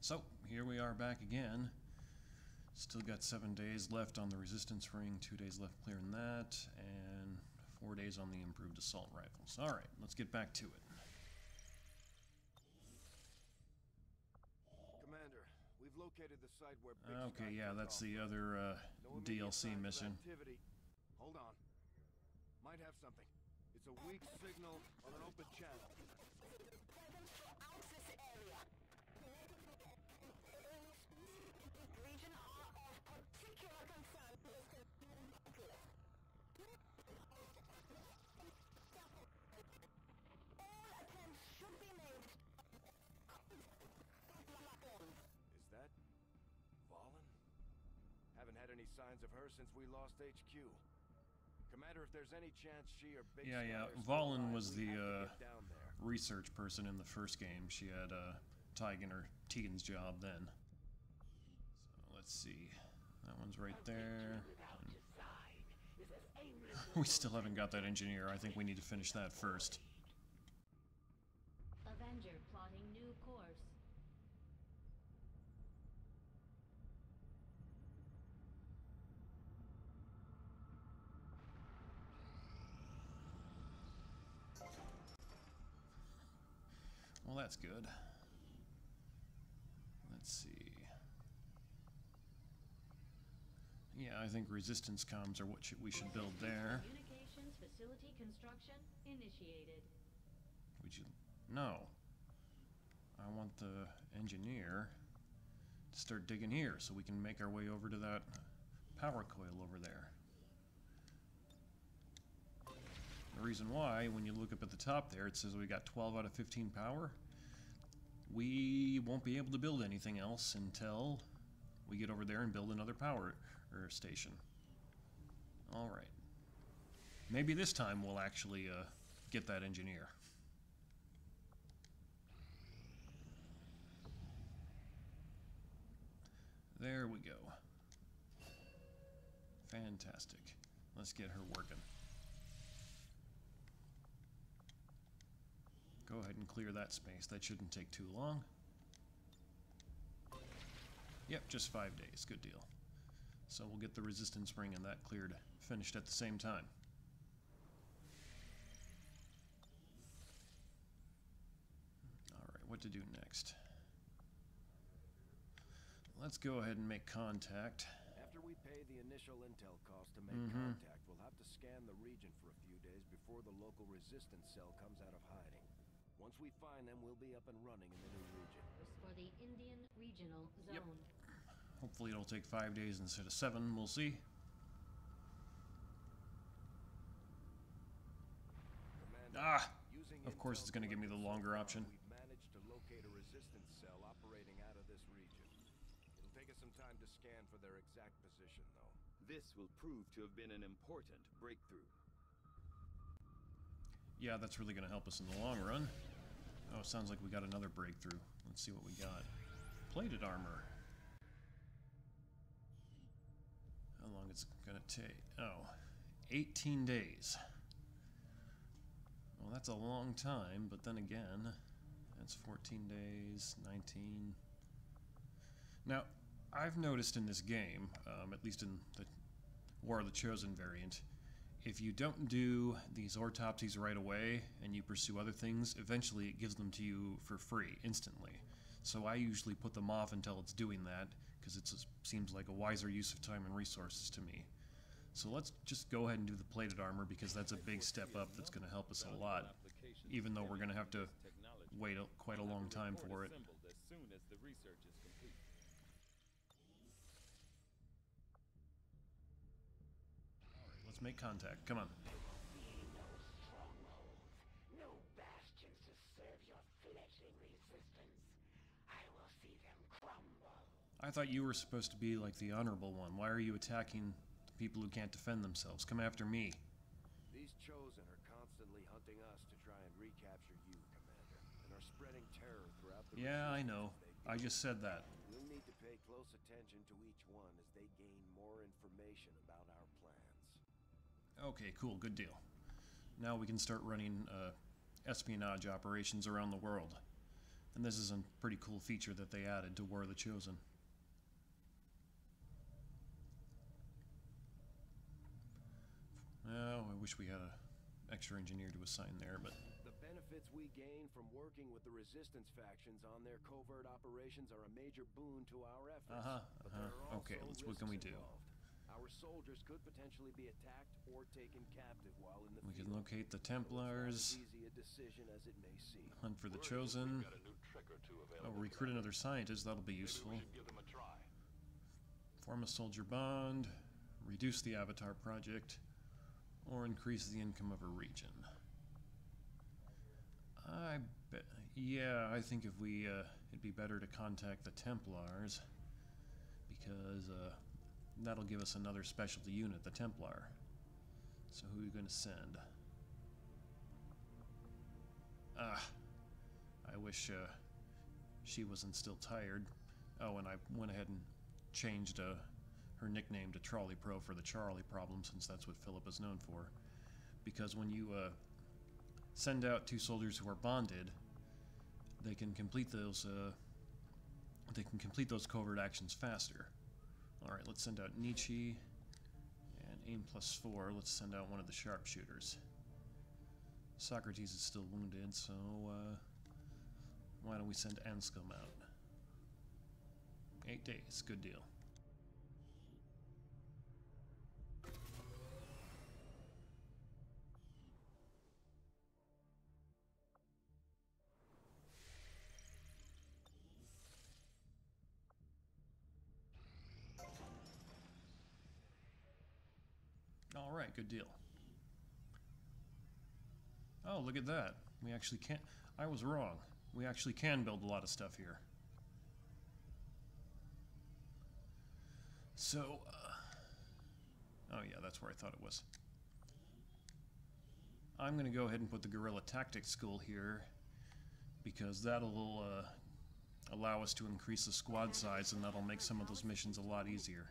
So, here we are back again. Still got 7 days left on the resistance ring, 2 days left clearing that, and 4 days on the improved assault rifles. Alright, let's get back to it. Commander, we've located the site where Big Okay, yeah, that's the other DLC mission. Hold on. Might have something. It's a weak signal on an open channel. Region are of particular concern. All attempts should be made. Is that Valen? Haven't had any signs of her since we lost HQ. Commander, if there's any chance she or Big Yeah. Valen was the research person in the first game. She had Tegan's job then. So let's see. That one's right there. We still haven't got that engineer. I think we need to finish that first. Avenger plotting new course. Well, that's good. Let's see. Yeah, I think resistance comms are what we should build there. Communications facility construction initiated. Would you? No. I want the engineer to start digging here so we can make our way over to that power coil over there. The reason why, when you look up at the top there, it says we got 12 out of 15 power. We won't be able to build anything else until we get over there and build another power station. Alright. Maybe this time we'll actually get that engineer. There we go. Fantastic. Let's get her working. Go ahead and clear that space. That shouldn't take too long. Yep, just 5 days. Good deal. So we'll get the resistance ring and that cleared, finished at the same time. Alright, what to do next? Let's go ahead and make contact. After we pay the initial intel cost to make contact, we'll have to scan the region for a few days before the local resistance cell comes out of hiding. Once we find them, we'll be up and running in the new region. For the Indian Regional Zone. Yep. Hopefully it'll take 5 days instead of 7, we'll see. Commander, of course it's going to give me the longer option. We've managed to locate a resistance cell operating out of this region. It'll take us some time to scan for their exact position, though. This will prove to have been an important breakthrough. Yeah, that's really going to help us in the long run. Oh, sounds like we got another breakthrough. Let's see what we got. Plated armor. How long is it going to take? Oh, 18 days. Well, that's a long time, but then again, that's 14 days, 19. Now, I've noticed in this game, at least in the War of the Chosen variant, if you don't do these autopsies right away and you pursue other things, eventually it gives them to you for free, instantly. So I usually put them off until it's doing that, because it seems like a wiser use of time and resources to me. So let's just go ahead and do the plated armor, because that's a big step up that's going to help us a lot, even though we're going to have to wait quite a long time for it. As soon as the research is complete. Let's make contact. Come on. No strongholds, no bastions to serve your fledgling resistance. I will see them crumble. I thought you were supposed to be like the honorable one. Why are you attacking the people who can't defend themselves? Come after me. These Chosen are constantly hunting us to try and recapture you, Commander, and are spreading terror throughout the Yeah, I know. I just said that. We'll need to pay close attention to each one as they gain more information about our plans. Okay, cool, good deal. Now we can start running espionage operations around the world. And this is a pretty cool feature that they added to War of the Chosen. Oh, I wish we had an extra engineer to assign there, but... The benefits we gain from working with the resistance factions on their covert operations are a major boon to our efforts. But there are Okay, also what can we risks do? involved. Our soldiers could potentially be attacked or taken captive while in the We field. can locate the So it's not Templars, as easy a decision as it may seem. hunt for the Chosen. Oh, recruit another scientist, that'll be useful. Form a soldier bond, reduce the Avatar project, or increase the income of a region. I think if we, it'd be better to contact the Templars, because that'll give us another specialty unit, the Templar. So who are you going to send? I wish she wasn't still tired. Oh, and I went ahead and changed her nickname to Trolley Pro for the Charlie problem, since that's what Philip is known for. Because when you send out two soldiers who are bonded, they can complete those covert actions faster. All right, let's send out Nietzsche, and aim +4. Let's send out one of the sharpshooters. Socrates is still wounded, so why don't we send Anscombe out? 8 days, good deal. All right, good deal. Oh, look at that. We actually can't... I was wrong. We actually can build a lot of stuff here. So, oh yeah, that's where I thought it was. I'm going to go ahead and put the Guerrilla Tactics School here, because that'll allow us to increase the squad size, and that'll make some of those missions a lot easier.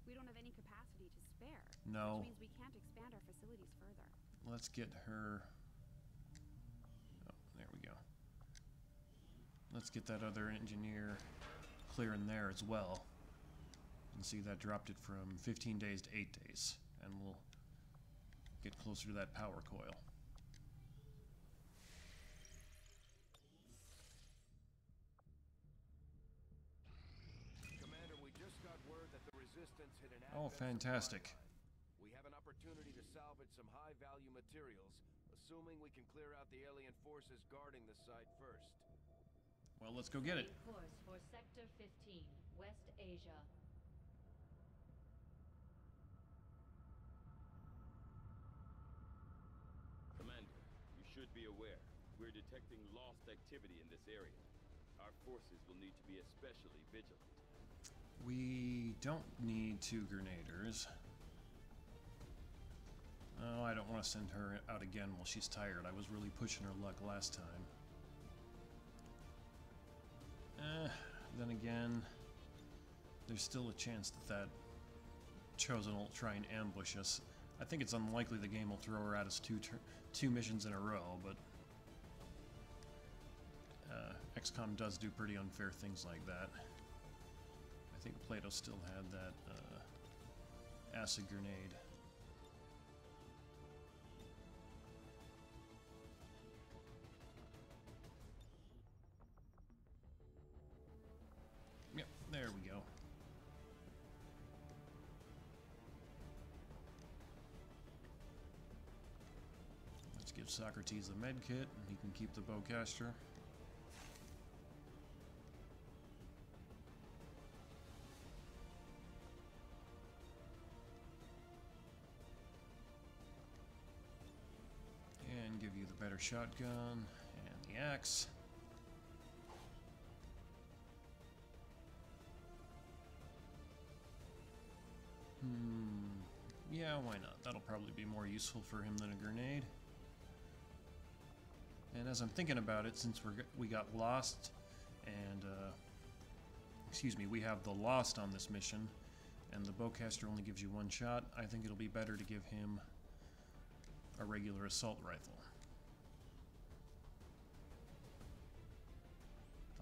We don't have any capacity to spare. No. Which means we can't expand our facilities further. Let's get her... Oh, there we go. Let's get that other engineer clear in there as well. And see, that dropped it from 15 days to 8 days. And we'll get closer to that power coil. Commander, we just got word that the resistance hit an Oh, advent fantastic. supply line. We have an opportunity to salvage some high-value materials, assuming we can clear out the alien forces guarding the site first. Well, let's go get it. Course for Sector 15, West Asia. Commander, you should be aware. We're detecting lost activity in this area. Our forces will need to be especially vigilant. We don't need 2 grenaders. Oh, I don't want to send her out again while she's tired. I was really pushing her luck last time. Then again, there's still a chance that Chosen will try and ambush us. I think it's unlikely the game will throw her at us two missions in a row, but XCOM does do pretty unfair things like that. I think Plato still had that acid grenade. Yep, there we go. Let's give Socrates the med kit, and he can keep the bowcaster. And give you the better shotgun and the axe. Yeah, why not? That'll probably be more useful for him than a grenade. And as I'm thinking about it, since we got lost, and excuse me, we have the lost on this mission, and the bowcaster only gives you 1 shot, I think it'll be better to give him a regular assault rifle.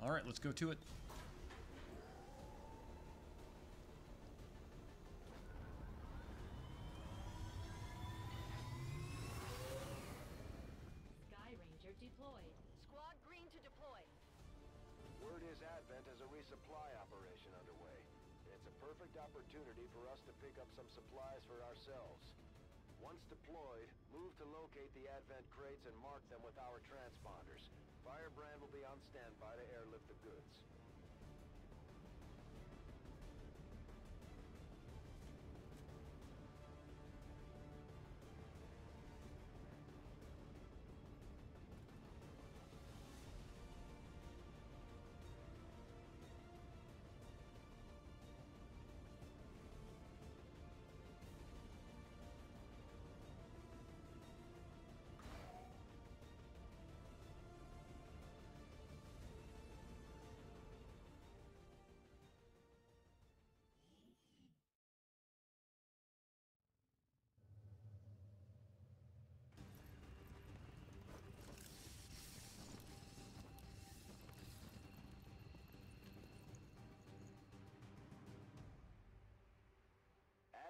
Alright, let's go to it. Sky Ranger deployed. Squad green to deploy. Word is Advent has a resupply operation underway. It's a perfect opportunity for us to pick up some supplies for ourselves. Once deployed, move to locate the Advent crates and mark them with our transponders. Firebrand will be on standby to airlift the goods.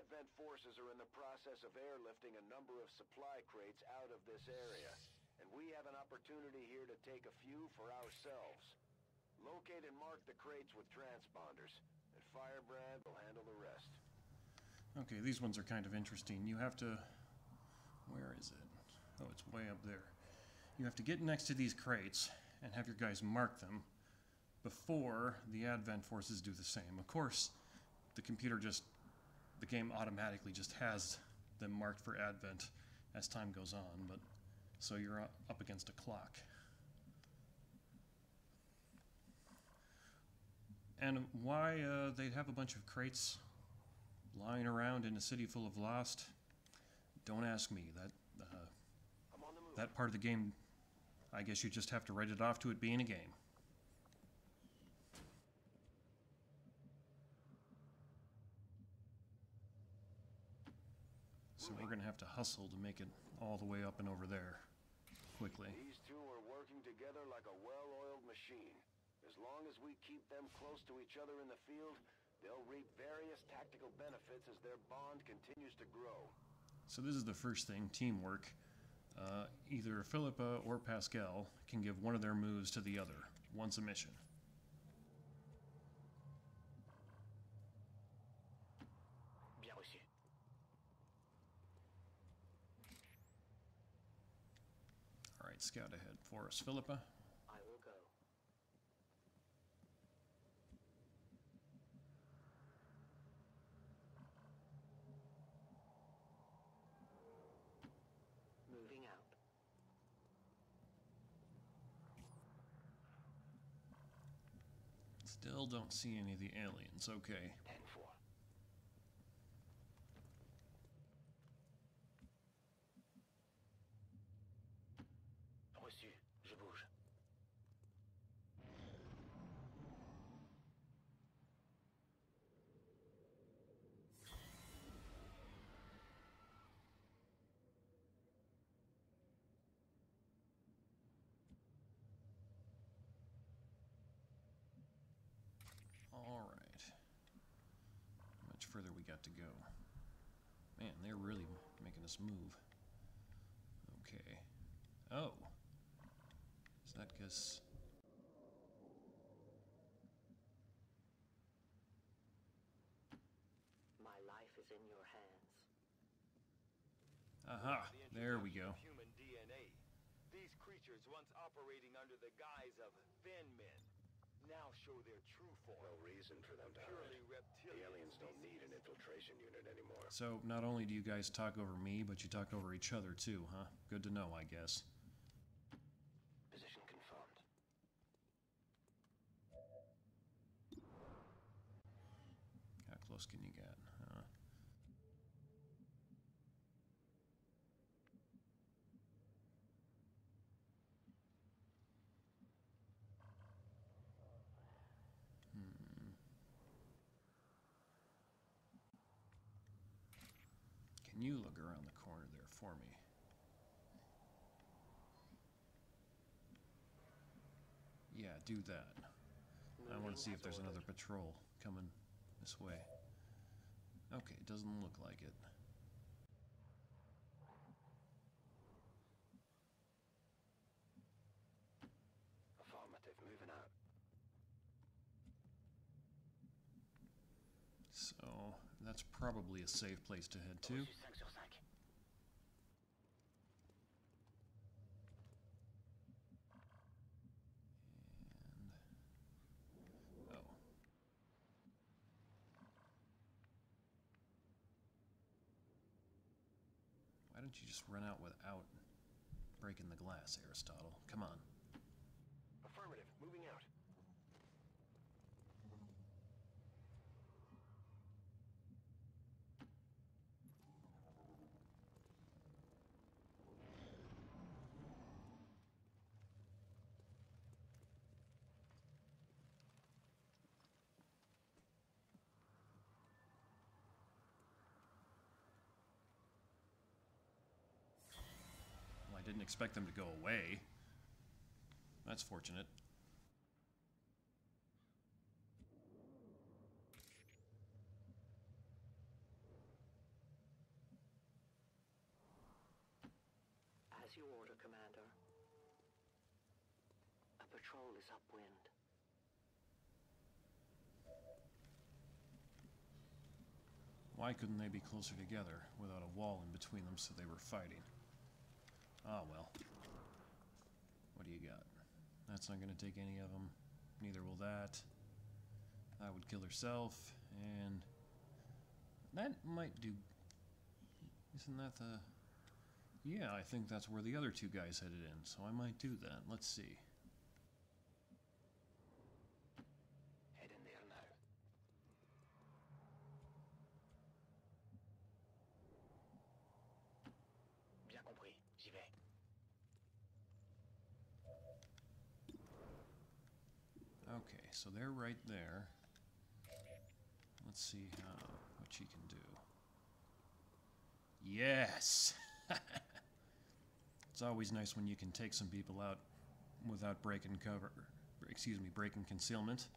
Advent forces are in the process of airlifting a number of supply crates out of this area, and we have an opportunity here to take a few for ourselves. Locate and mark the crates with transponders, and Firebrand will handle the rest. Okay, these ones are kind of interesting. You have to... Where is it? Oh, it's way up there. You have to get next to these crates and have your guys mark them before the Advent forces do the same. Of course, the game automatically just has them marked for Advent as time goes on, but so you're up against a clock. And why they'd have a bunch of crates lying around in a city full of lost, don't ask me. That part of the game, I guess you just have to write it off to it being a game. So we're going to have to hustle to make it all the way up and over there quickly. These two are working together like a well-oiled machine. As long as we keep them close to each other in the field, they'll reap various tactical benefits as their bond continues to grow. So this is the first thing, teamwork. Either Philippa or Pascal can give one of their moves to the other once a mission. Bien reçu. All right, scout ahead for us, Philippa. I will go. Moving out. Still don't see any of the aliens. Okay. 10-4. Reçu. Je bouge. All right. How much further we got to go? Man, they're really making us move. Okay. Oh. Is that because... My life is in your hands. Aha, there we go. Human DNA. These creatures, once operating under the guise of thin men, now show their true form. No reason for them to Purely hide. reptilian. The aliens don't need an infiltration unit anymore. So, not only do you guys talk over me, but you talk over each other too, huh? Good to know, I guess. Position confirmed. How close can you get? Huh? Can you look around the corner there for me? Yeah, do that. I want to see if there's another patrol coming this way. Okay, it doesn't look like it. Affirmative, moving out. So, that's probably a safe place to head to. Reçu 5 sur 5. And... oh. Why don't you just run out without breaking the glass, Aristotle? Come on. Affirmative, moving out. Well, I didn't expect them to go away. That's fortunate. As you order, Commander. A patrol is upwind. Why couldn't they be closer together without a wall in between them so they were fighting? Ah, well. What do you got? That's not going to take any of them. Neither will that. That would kill herself, and that might do... Isn't that the... Yeah, I think that's where the other two guys headed in, so I might do that. Let's see. Head in there now. Bien compris, j'y vais. Okay, so they're right there. Let's see what she can do. Yes! It's always nice when you can take some people out without breaking cover. Excuse me, breaking concealment.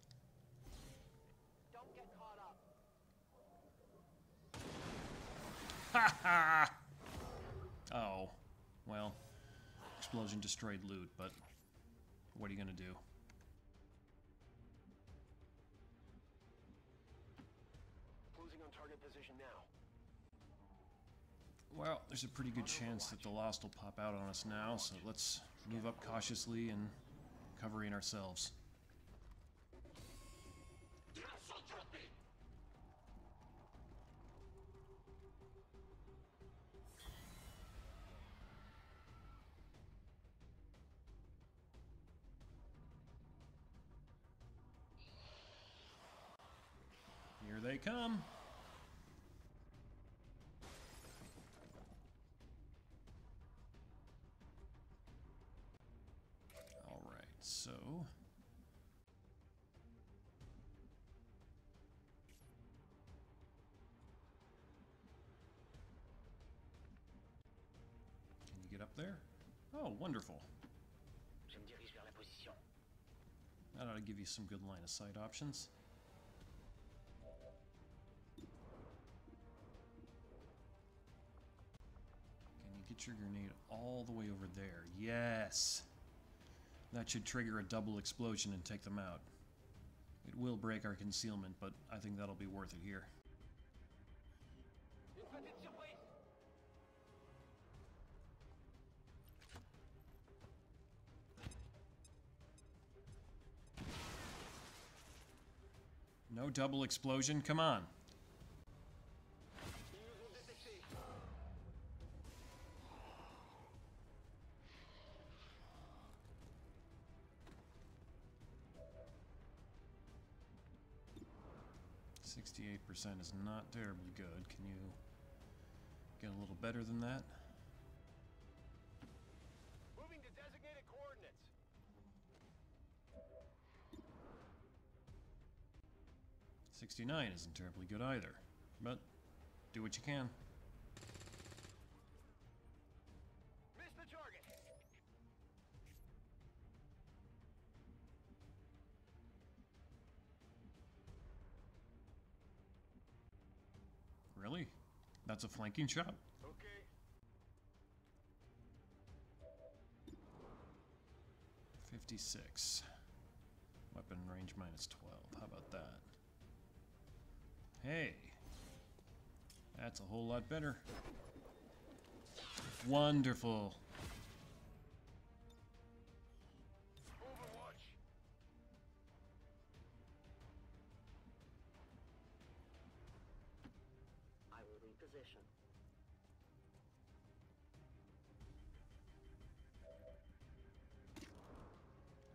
Don't get caught up. Ha ha! Oh, well, explosion destroyed loot, but what are you gonna do? Closing on target position now. Well, there's a pretty good chance that the Lost will pop out on us now, so let's move up cautiously and cover in ourselves. Here they come. All right, so can you get up there? Oh, wonderful. Je me dirige vers la position. That ought to give you some good line of sight options. Can you get your grenade all the way over there? Yes! That should trigger a double explosion and take them out. It will break our concealment, but I think that'll be worth it here. Une petite surprise. No double explosion, come on. Ils nous ont détectés. 68% is not terribly good. Can you get a little better than that? Moving to designated coordinates. 69 isn't terribly good either, but do what you can. Missed the target. Ennemi. 69 That's a flanking shot. Okay. 56. Weapon range minus 12. How about that? Hey. That's a whole lot better. Wonderful. Overwatch. I will reposition.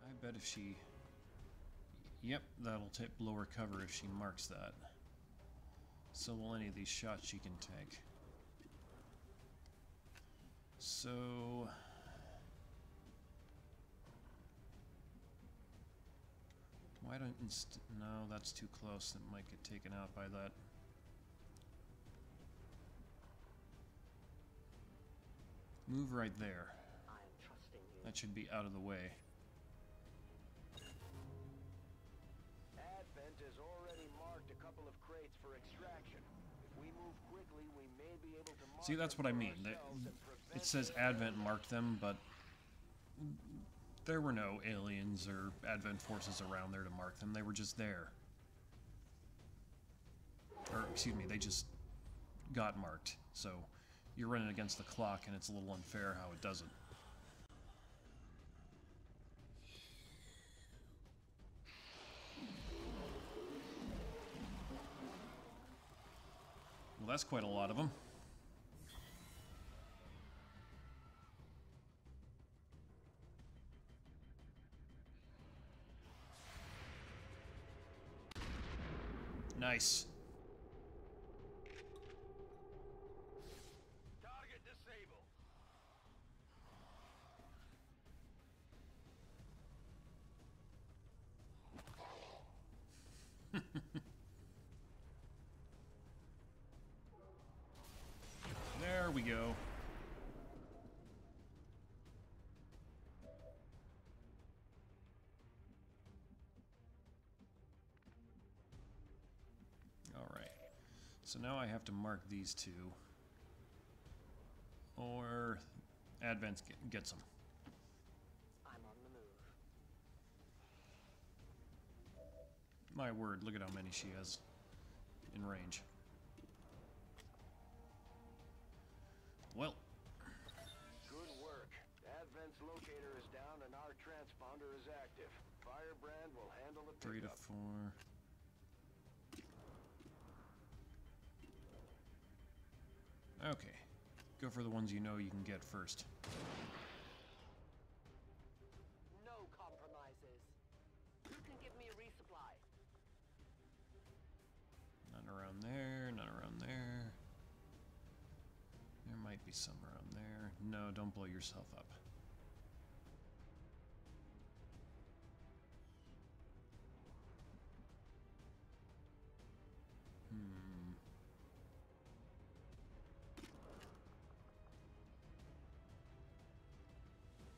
I bet if she... Yep, that'll blow her cover if she marks that. So will any of these shots she can take. So... Why don't no, that's too close. It might get taken out by that. Move right there. I am trusting you. That should be out of the way. Advent has already marked a couple of crates for extraction. If we move quickly, we may be able to mark See, that's what I mean. It says Advent marked them, but there were no aliens or Advent forces around there to mark them. They were just there. Or, excuse me, they just got marked. So, you're running against the clock, and it's a little unfair how it does it. Well, that's quite a lot of them. Nice. Target disabled. There we go. Alright. So now I have to mark these two. Or Advent gets them. I'm on the move. My word, look at how many she has in range. Well, Good work. Advent's locator is down and our transponder is active. Firebrand will handle the 3 to pickup. 4. Okay. Go for the ones you know you can get first. No compromises. Who can give me a resupply? None around there, none around there. There might be some around there. No, don't blow yourself up.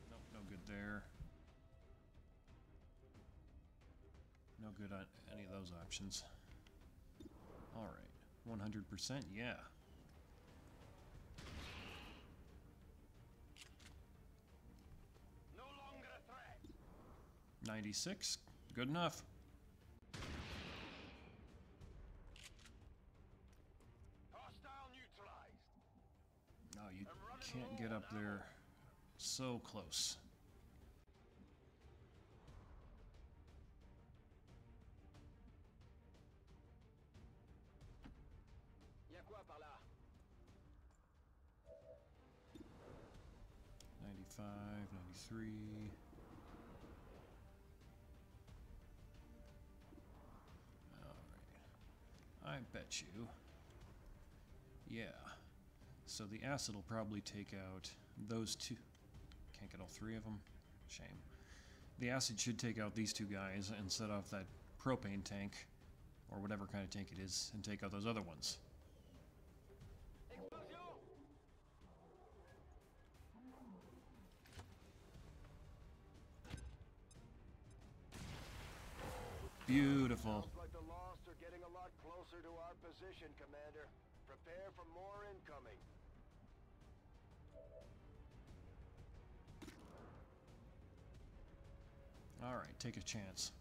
Nope, no good there. No good on any of those options. Alright, 100%, yeah. No longer a threat. 96, good enough. Hostile neutralized. No, you can't get up there so close. Y'a quoi par là? 95, 93. Alright. I bet you. Yeah. So the acid will probably take out those two. Can't get all three of them. Shame. The acid should take out these two guys and set off that propane tank, or whatever kind of tank it is, and take out those other ones. Beautiful. Sounds like the Lost are getting a lot closer to our position, Commander. Prepare for more incoming. Alright, take a chance.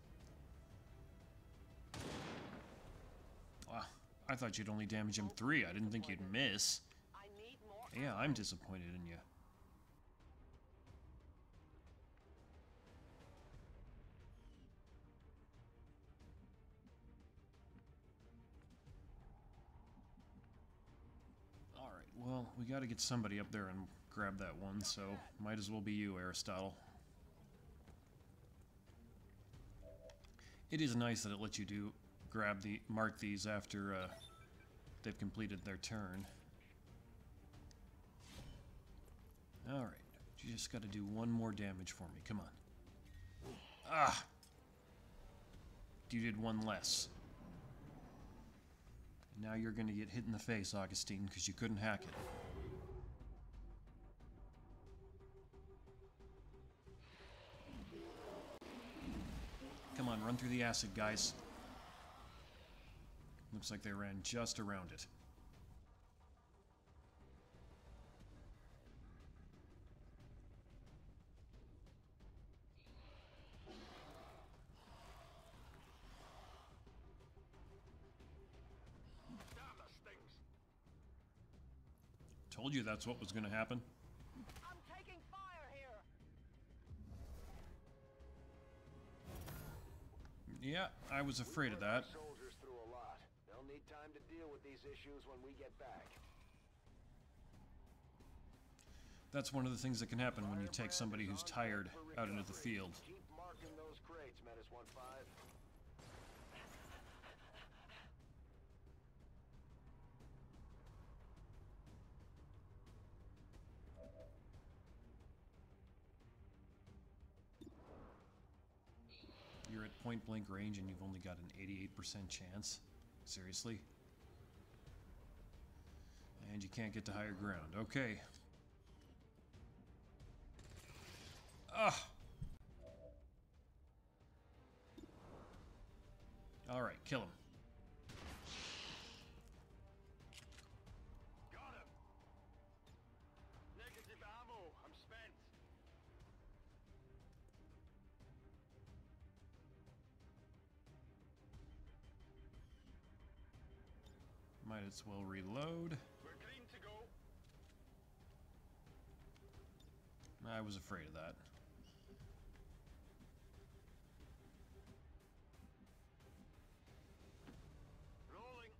Wow, I thought you'd only damage him 3. I didn't think you'd miss. I need more. Yeah, I'm disappointed in you. Alright, well, we gotta get somebody up there and grab that one, so might as well be you, Aristotle. It is nice that it lets you mark these after they've completed their turn. Alright, you just gotta do one more damage for me, come on. Ah! You did one less. Now you're gonna get hit in the face, Augustine, because you couldn't hack it. Come on, run through the acid, guys. Looks like they ran just around it. Told you that's what was going to happen. I'm taking fire here. Yeah, I was afraid of that. Soldiers through a lot. They'll need time to deal with these issues when we get back. That's one of the things that can happen when you take somebody who's tired out into the field. Keep marking those crates, Menace 1-5. You're at point blank range and you've only got an 88% chance? Seriously? And you can't get to higher ground. Okay. Ah! Alright, kill him. Got him! Negative ammo. I'm spent. Might as well reload. We're clean to go. I was afraid of that. Rolling.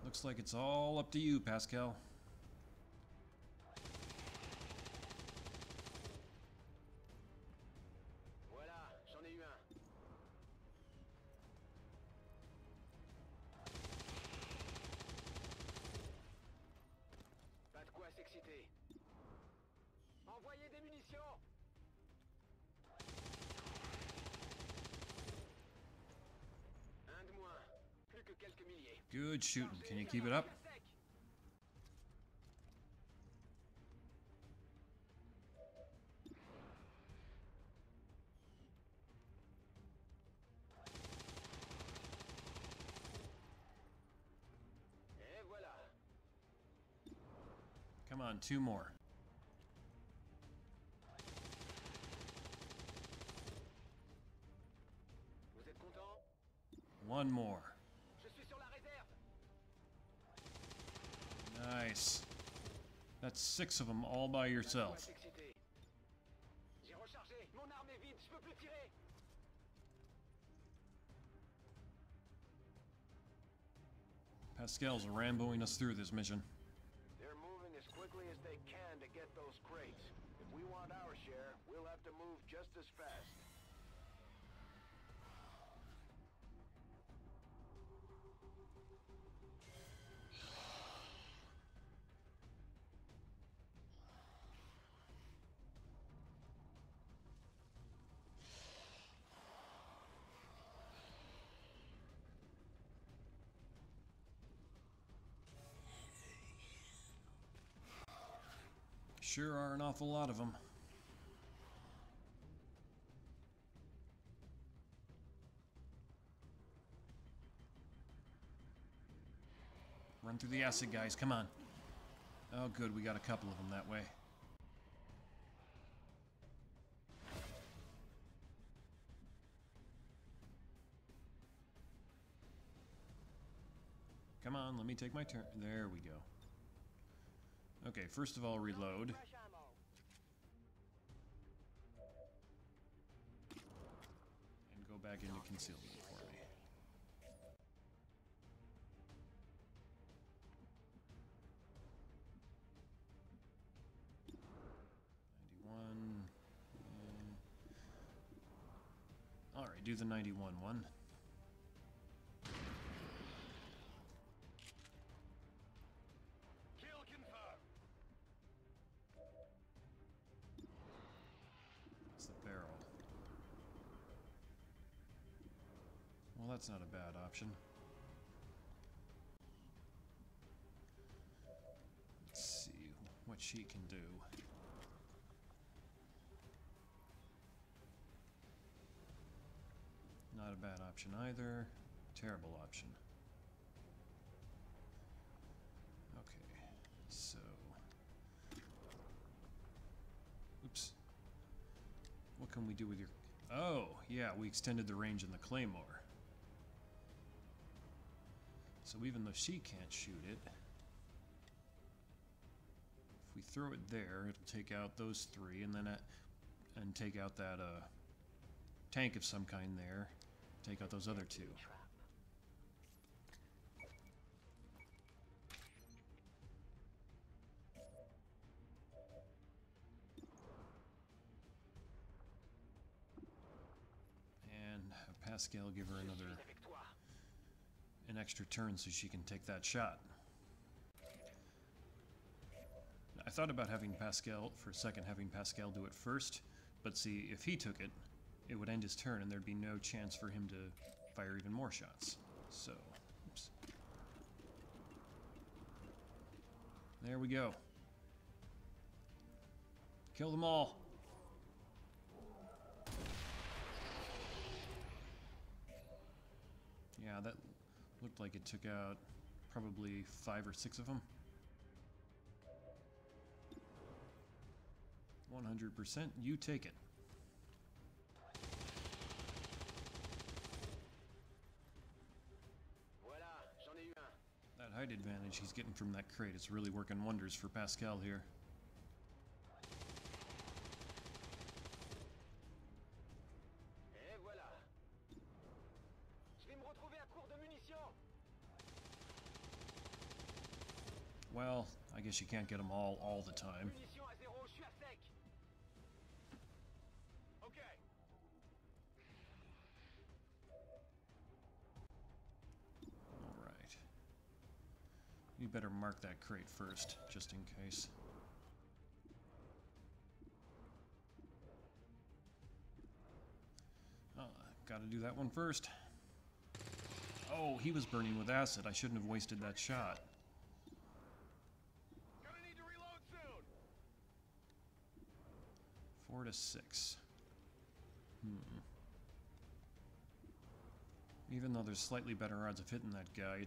Looks like it's all up to you, Pascal. Voilà, j'en ai eu un. Pas de quoi s'exciter. Envoyez des munitions. Un de moins. Plus que quelques milliers. Good shooting. Can you keep it up? Et voilà. Come on, 2 more. Vous êtes content? 1 more. Je suis sur la réserve. Nice. That's 6 of them all by yourself. S'exciter. J'ai rechargé. Mon arme est vide. Je peux plus tirer. Pascal's Ramboing us through this mission. They're moving as quickly as they can to get those crates. If we want our share, we'll have to move just as fast. Sure are an awful lot of them. Run through the acid, guys. Come on. Oh, good. We got a couple of them that way. Come on, let me take my turn. There we go. Okay, first of all, reload. And go back into concealment for me. Alright, do the 91 one. Kill confirmed. It's the barrel. Well, that's not a bad option. Let's see what she can do. Not a bad option either. Terrible option. Okay, so... Oops. What can we do with your... Oh, yeah, we extended the range in the claymore. So even though she can't shoot it, if we throw it there, it'll take out those three, and then and take out that tank of some kind there. Take out those other two. And have Pascal give her an extra turn so she can take that shot. I thought about having Pascal, for a second, having Pascal do it first, but see, if he took it, it would end his turn and there'd be no chance for him to fire even more shots. So, oops. There we go. Kill them all. Yeah, that looked like it took out probably 5 or 6 of them. 100%, you take it. That height advantage he's getting from that crate is really working wonders for Pascal here. Well, I guess you can't get them all the time. Alright. You better mark that crate first, just in case. Oh, gotta do that one first. Oh, he was burning with acid. I shouldn't have wasted that shot. Gonna need to reload soon. 4 to 6. Even though there's slightly better odds of hitting that guy,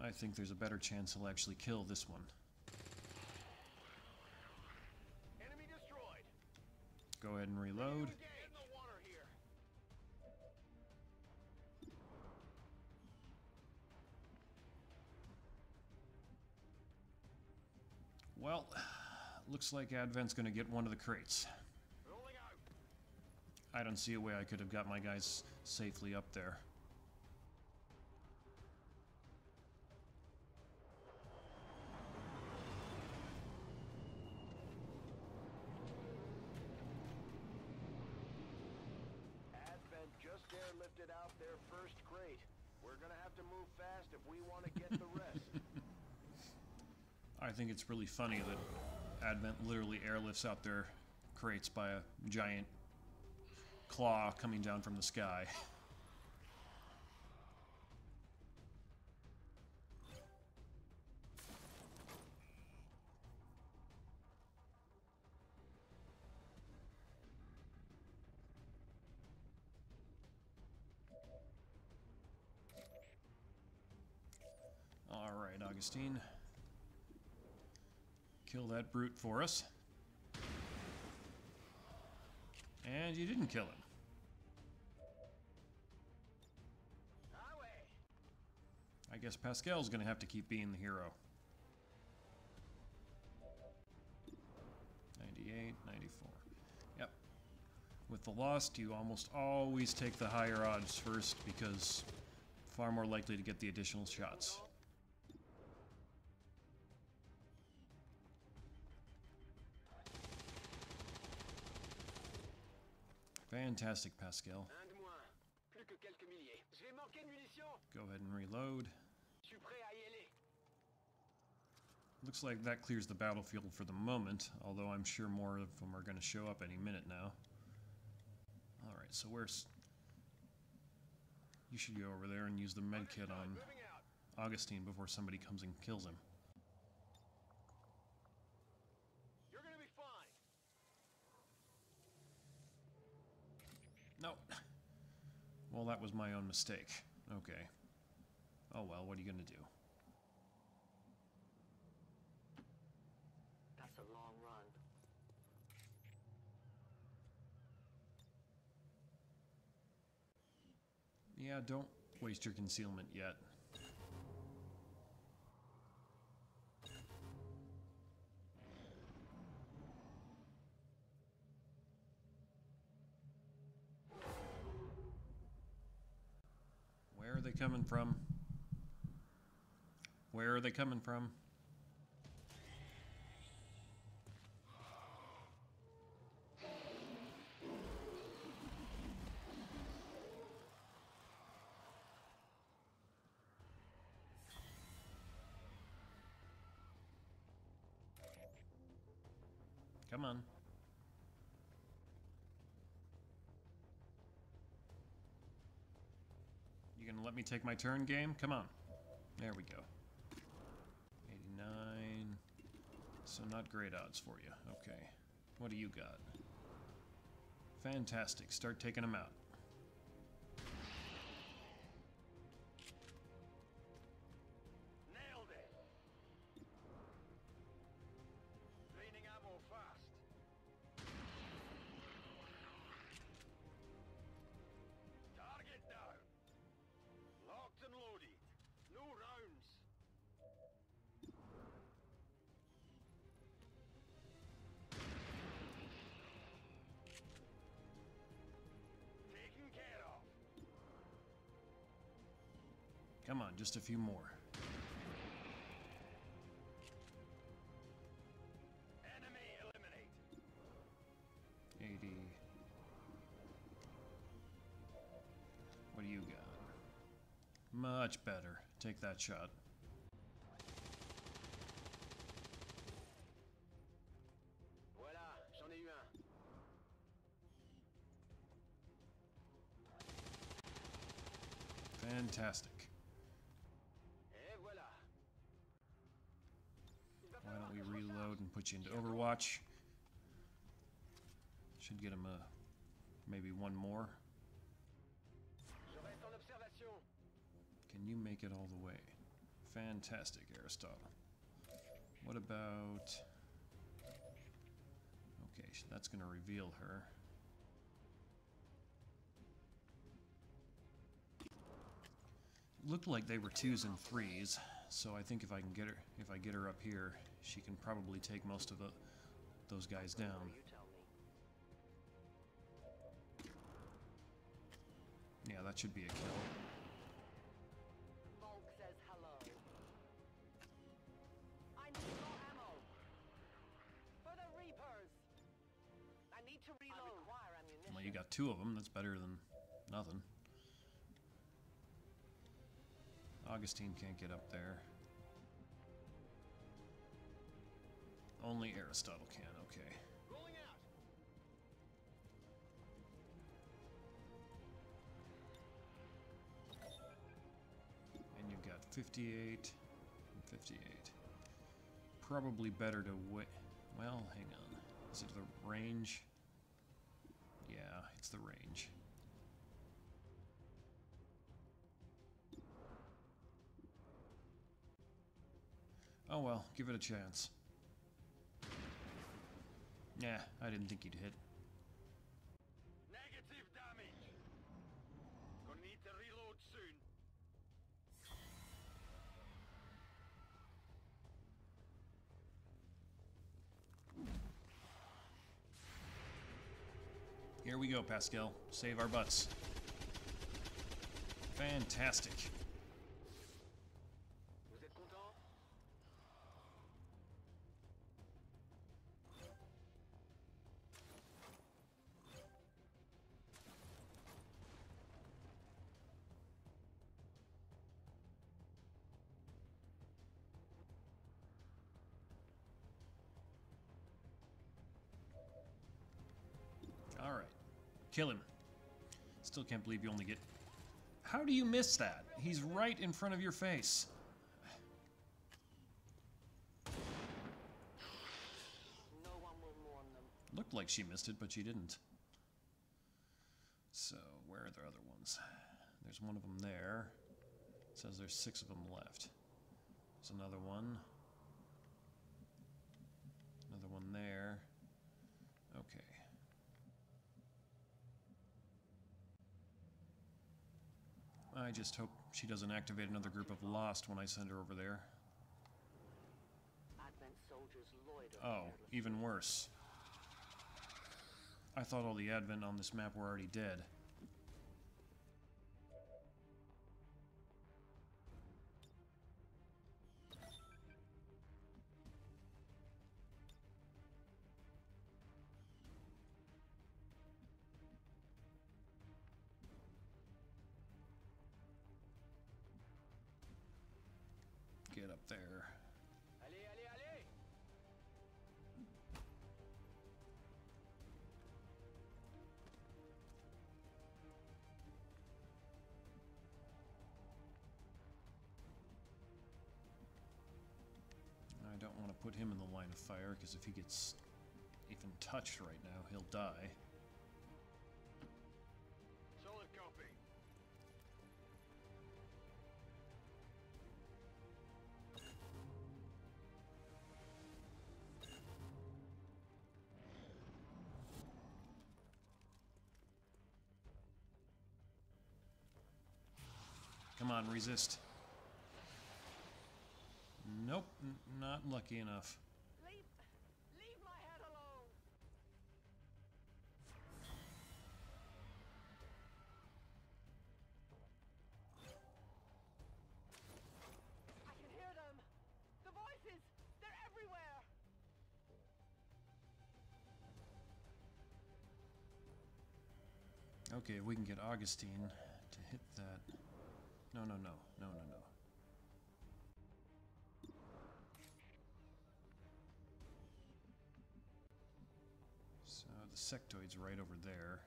I think there's a better chance he'll actually kill this one. Enemy destroyed. Go ahead and reload. In the water here. Well, looks like Advent's gonna get one of the crates. Rolling out. I don't see a way I could have got my guys safely up there. Advent just airlifted out their first crate. We're gonna have to move fast if we want to get the rest. I think it's really funny that Advent literally airlifts out their crates by a giant claw coming down from the sky. Alright, Alright, Augustine. Kill that brute for us. And you didn't kill him. I guess Pascal's gonna have to keep being the hero. 98, 94. Yep. With the Lost, you almost always take the higher odds first because far more likely to get the additional shots. Fantastic, Pascal. Un de moins. Plus que quelques milliers. Je vais manquer de munitions. Go ahead and reload. Je suis prêt à y aller. Looks like that clears the battlefield for the moment, although I'm sure more of them are going to show up any minute now. Alright, so where's... You should go over there and use the medkit on Augustine before somebody comes and kills him. You're gonna be fine. No. Well, that was my own mistake. Okay. Oh well, what are you gonna do? That's a long run. Yeah, don't waste your concealment yet. Where are they coming from? Where are they coming from? Come on. You gonna let me take my turn, game? Come on. There we go. 89. So not great odds for you. Okay. What do you got? Fantastic. Start taking them out. Nailed it. Draining ammo fast. Target down. Locked and loaded. No rounds. Taken care of. Come on, just a few more. Enemy eliminated. 80. What do you got? Much better. Take that shot. Voilà, j'en ai eu un. Fantastic. Et voilà. Why don't we reload and put you into Overwatch? Should get him maybe one more. Je reste en observation. Can you make it all the way? Fantastic, Aristotle. What about... Okay, that's going to reveal her. Looked like they were 2s and 3s, so I think if I can get her, if I get her up here, she can probably take most of those guys down. You tell me. Yeah, that should be a kill. Monk says hello. I need more ammo. For the Reapers. I need to reload. I require ammunition. Well, you got 2 of them. That's better than nothing. Augustine can't get up there. Only Aristotle can, okay. Rolling out. And you've got 58 and 58. Probably better to wait. Well, hang on. Is it the range? Yeah, it's the range. Oh well, give it a chance. Yeah, I didn't think you'd hit. Negative damage. Gonna need to reload soon. Here we go, Pascal. Save our butts. Fantastic. Vous êtes content? All right. Kill him. Still can't believe you only get... How do you miss that? He's right in front of your face. No one will mourn them. Looked like she missed it, but she didn't. So, where are the other ones? There's one of them there. It says there's 6 of them left. There's another one. Another one there. Okay. I just hope she doesn't activate another group of Lost when I send her over there. Advent soldiers loiter Oh, even worse. I thought all the Advent on this map were already dead. Get up there. Allez, allez, allez! I don't want to put him in the line of fire, because if he gets even touched right now, he'll die. Solid copy. Come on, resist. Nope, not lucky enough. Leave my head alone. I can hear them. The voices. They're everywhere. Okay, if we can get Augustine to hit that. No, no, no, no, no, no. So the sectoid's right over there.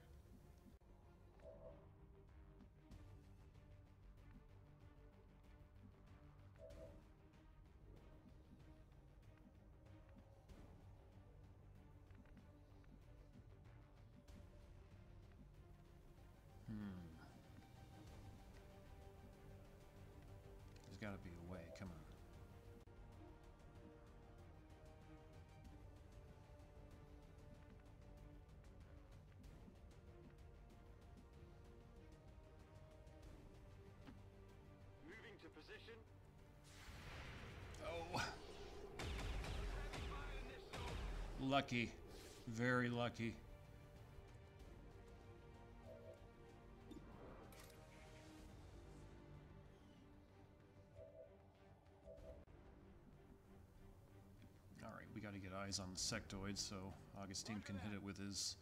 There's got to be a way. Come on. Moving to position. Oh. Lucky. Very lucky. Alright, we gotta get eyes on the sectoid so Augustine can hit it with his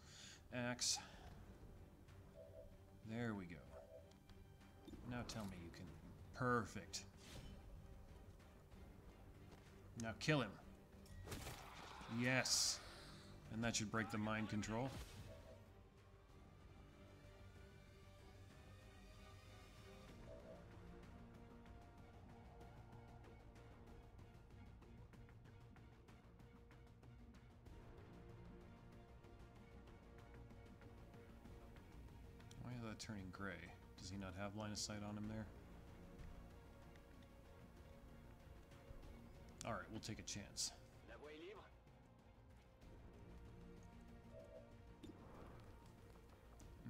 axe. There we go. Now tell me you can... Perfect. Now kill him. Yes. And that should break the mind control. Why is that turning gray? Does he not have line of sight on him there? Alright, we'll take a chance. La voie est libre?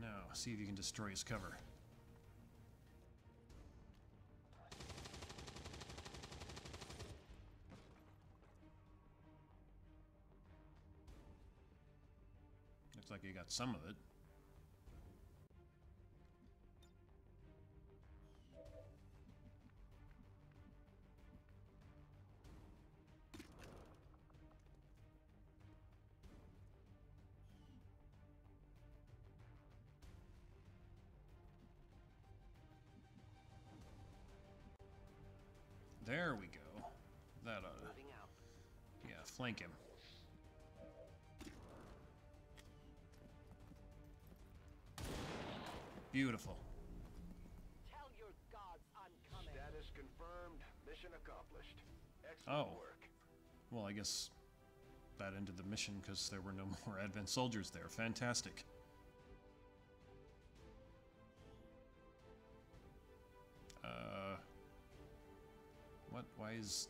Now, see if you can destroy his cover. Looks like you got some of it. There we go. That oughta... Moving out. Yeah, flank him. Beautiful. Tell your gods I'm coming. Status confirmed. Mission accomplished. Excellent Oh. work. Well, I guess that ended the mission because there were no more Advent soldiers there. Fantastic. What? Why is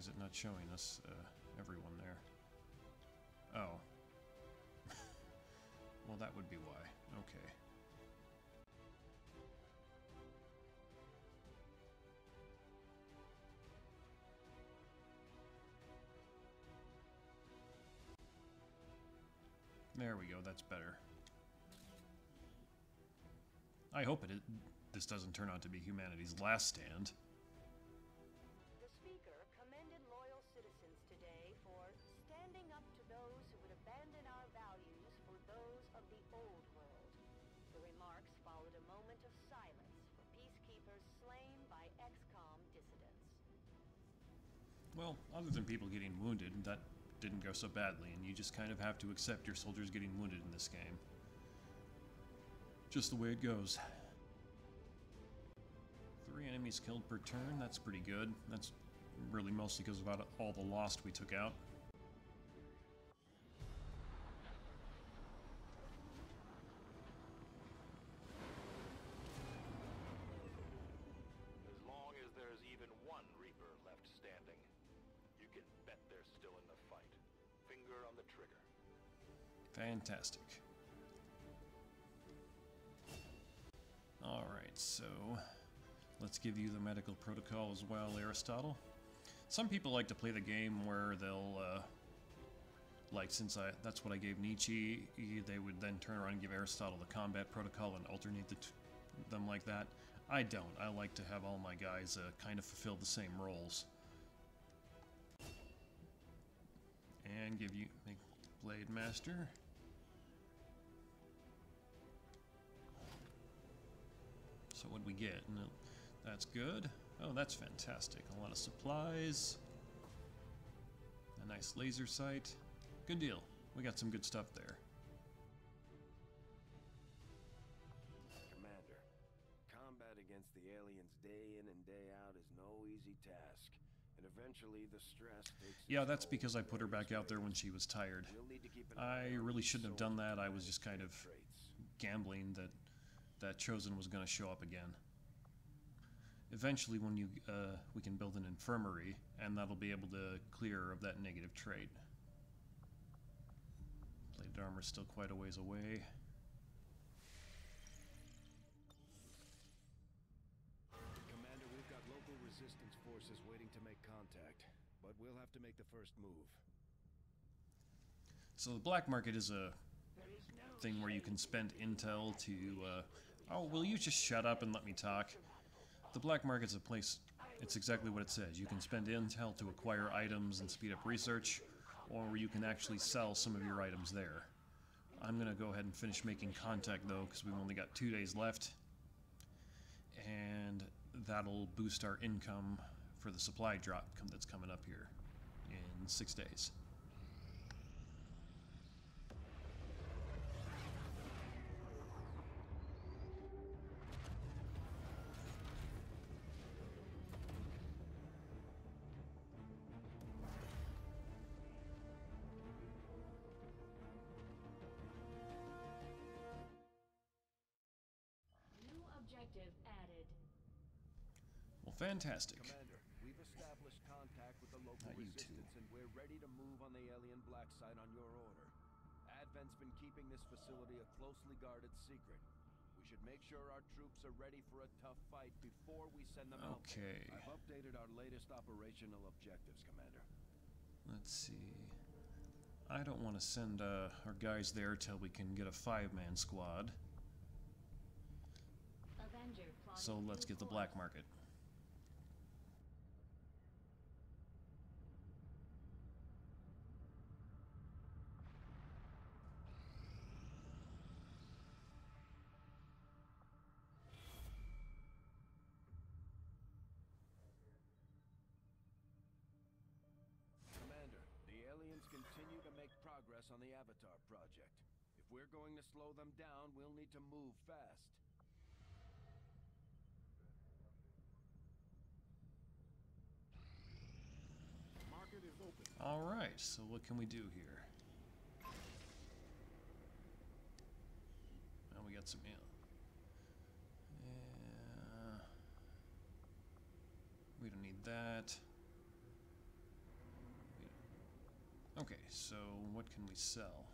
it not showing us everyone there? Oh. Well, that would be why. Okay. There we go, that's better. I hope this doesn't turn out to be humanity's last stand. The speaker commended loyal citizens today for standing up to those who would abandon our values for those of the old world. The remarks followed a moment of silence for peacekeepers slain by XCOM dissidents. Well, other than people getting wounded, that didn't go so badly, and you just kind of have to accept your soldiers getting wounded in this game. Just the way it goes. 3 enemies killed per turn, that's pretty good. That's really mostly because of all the lost we took out. As long as there's even one Reaper left standing, you can bet they're still in the fight. Finger on the trigger. Fantastic. Alright, so let's give you the medical protocol as well, Aristotle. Some people like to play the game where they'll, like since that's what I gave Nietzsche, they would then turn around and give Aristotle the combat protocol and alternate them like that. I don't. I like to have all my guys kind of fulfill the same roles. And give you make Blade Master. So what do we get? No, that's good. Oh, that's fantastic. A lot of supplies. A nice laser sight. Good deal. We got some good stuff there. Commander, combat against the aliens day in and day out is no easy task. And eventually the stress takes... Yeah, that's because I put her back out there when she was tired. We'll need to keep an I eye on really these shouldn't have done that. I was soldiers just kind of and traits. gambling that Chosen was going to show up again. Eventually, when we can build an infirmary, and that'll be able to clear of that negative trait. Plated armor's still quite a ways away. Commander, we've got local resistance forces waiting to make contact, but we'll have to make the first move. So the black market is a thing where you can spend intel to... oh, will you just shut up and let me talk? The black market's a place... It's exactly what it says. You can spend intel to acquire items and speed up research, or you can actually sell some of your items there. I'm going to go ahead and finish making contact, though, because we've only got 2 days left. And that'll boost our income for the supply drop that's coming up here in 6 days. New objective added. Well, fantastic. Commander, we've established local Not you two. resistance, and we're ready to move on the alien black site on your order. Advent's been keeping this facility a closely guarded secret. We should make sure our troops are ready for a tough fight before we send them out there. Okay. I've updated our latest operational objectives, Commander. Let's see. I don't want to send our guys there till we can get a 5-man squad. Avenger plotting So let's new get the course. black market. Commander, the aliens continue to make progress on the Avatar project. If we're going to slow them down, we'll need to move fast. Market is open. All right, so what can we do here? Well, we got some we don't need that. Okay, so what can we sell?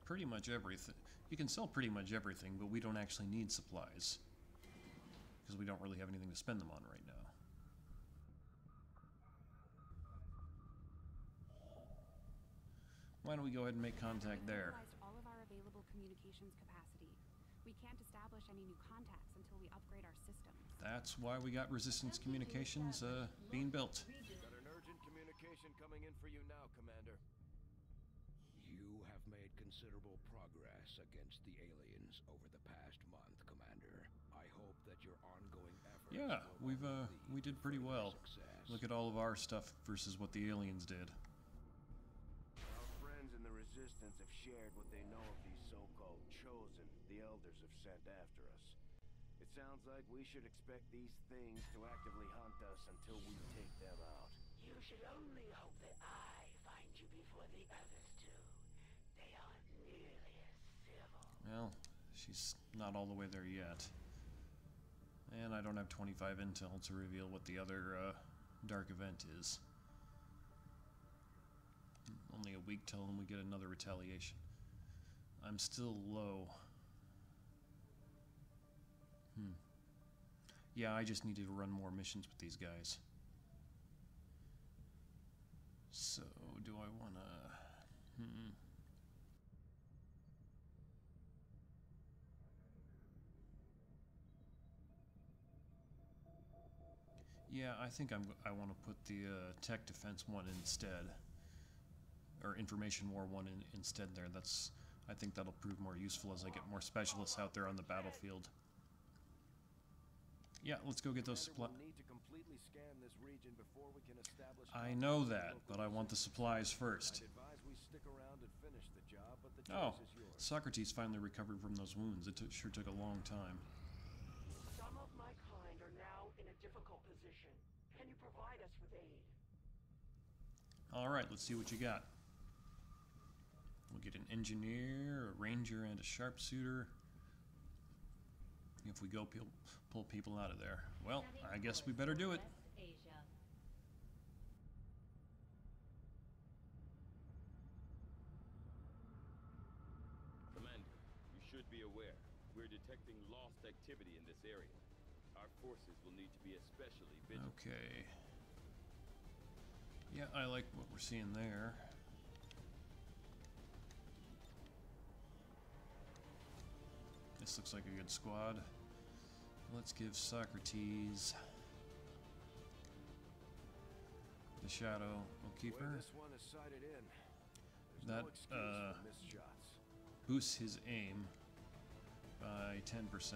Pretty much everything. You can sell pretty much everything, but we don't actually need supplies. Because we don't really have anything to spend them on right now. Why don't we go ahead and make contact there? We utilized all of our available communications capacity. We can't establish any new contacts until we upgrade our systems. That's why we got resistance communications being built. Got an urgent communication coming in for you now, Commander. You have made considerable progress against the aliens over the past month, Commander. I hope that your ongoing efforts Yeah, we did pretty well. Success. Look at all of our stuff versus what the aliens did. Our friends in the Resistance have shared what they know of these so-called chosen the Elders have sent after us. It sounds like we should expect these things to actively hunt us until we take them out. You should only hope that I find you before the others do. They aren't nearly as civil. Well, she's not all the way there yet. And I don't have 25 intel to reveal what the other dark event is. Only a week till we get another retaliation. I'm still low. Yeah, I just need to run more missions with these guys. So, do I wanna... Yeah, I think I want to put the tech defense one instead, or information war one instead there. I think that'll prove more useful as I get more specialists out there on the battlefield. Yeah, let's go get those supplies. We'll need to completely scan this region before we can establish. I know that, but I want the supplies first. I'd advise we stick around and finish the job, but the Oh, choice is yours. Socrates finally recovered from those wounds. It sure took a long time. Some of my kind are now in a difficult position. Can you provide us with aid? Alright, let's see what you got. We'll get an engineer, a ranger, and a sharpshooter. If we go pull people out of there. Well, I guess we better do it. West Asia. Commander, you should be aware. We're detecting lost activity in this area. Our forces will need to be especially vigilant. Okay. Yeah, I like what we're seeing there. This looks like a good squad. Let's give Socrates the Shadow Keeper. Where this one is sighted in, there's That no excuse for missed shots. boosts his aim by 10%.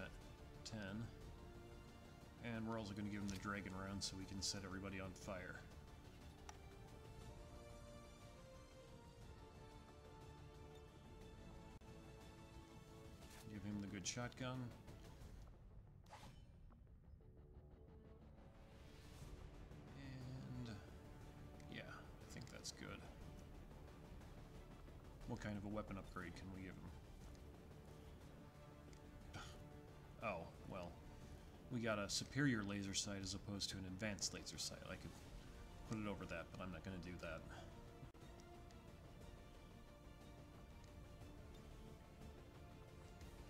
10. And we're also going to give him the dragon round so we can set everybody on fire. Give him the good shotgun. And yeah, I think that's good. What kind of a weapon upgrade can we give him? Oh, well, we got a superior laser sight as opposed to an advanced laser sight. I could put it over that, but I'm not going to do that.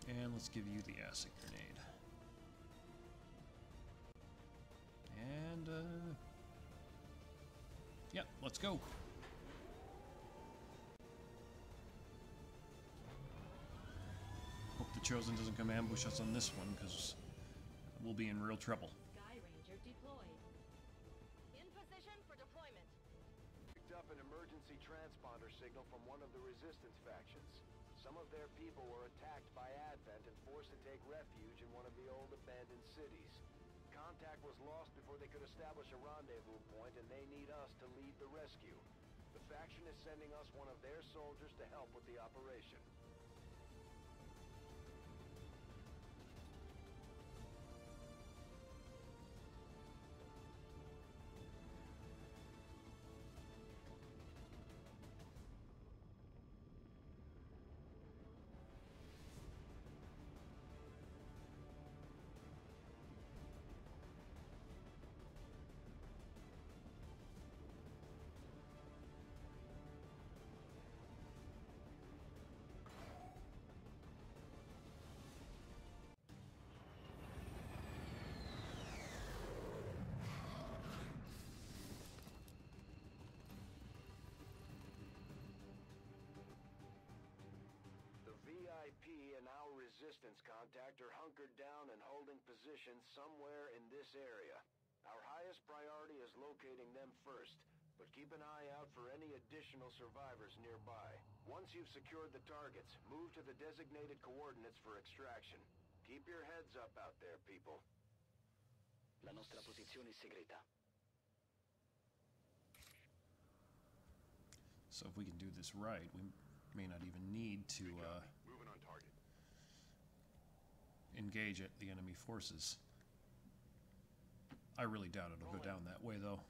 And let's give you the acid grenade. And, yeah, let's go. Hope the Chosen doesn't come ambush us on this one, because we'll be in real trouble. Sky Ranger deployed. In position for deployment. Picked up an emergency transponder signal from one of the resistance factions. Some of their people were attacked by Advent and forced to take refuge in one of the old abandoned cities. Contact was lost before they could establish a rendezvous point, and they need us to lead the rescue. The faction is sending us one of their soldiers to help with the operation. VIP and our resistance contact are hunkered down and holding position somewhere in this area. Our highest priority is locating them first, but keep an eye out for any additional survivors nearby. Once you've secured the targets, move to the designated coordinates for extraction. Keep your heads up out there, people. La nostra posizione è segreta. So if we can do this right, we may not even need to Moving on target. engage at the enemy forces. I really doubt it'll go down that way, though.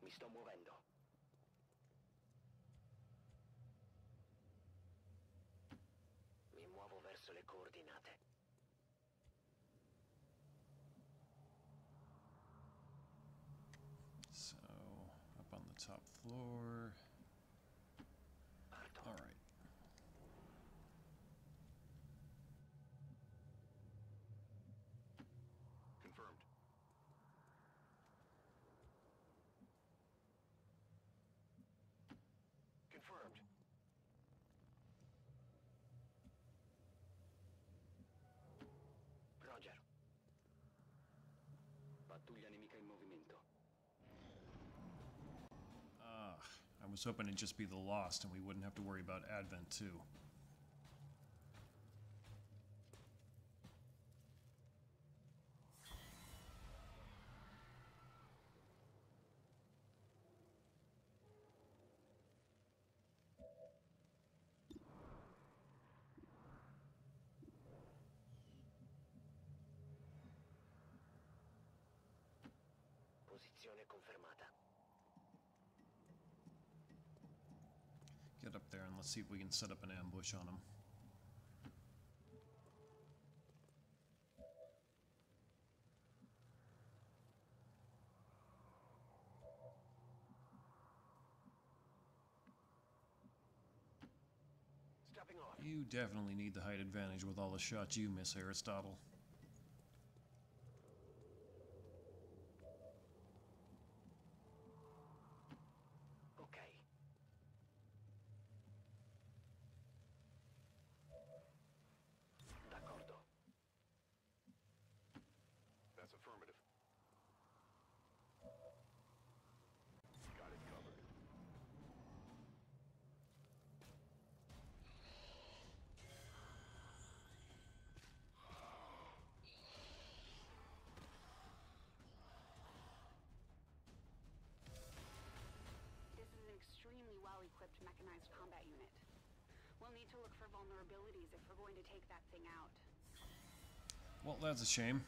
Mi sto muovendo. Mi muovo verso le coordinate. So, up on the top floor. Parto. All right. Confirmed. Confirmed. Roger. Pattuglia nemica in movimento. I was hoping it'd just be the Lost and we wouldn't have to worry about Advent, too. Posizione confermata. Get up there and let's see if we can set up an ambush on them. Stepping off. You definitely need the height advantage with all the shots you miss, Aristotle. Ok. D'accordo. That's affirmative. Got it covered. This is an extremely well-equipped mechanized combat unit. We'll need to look for vulnerabilities if we're going to take that thing out. Well, that's a shame.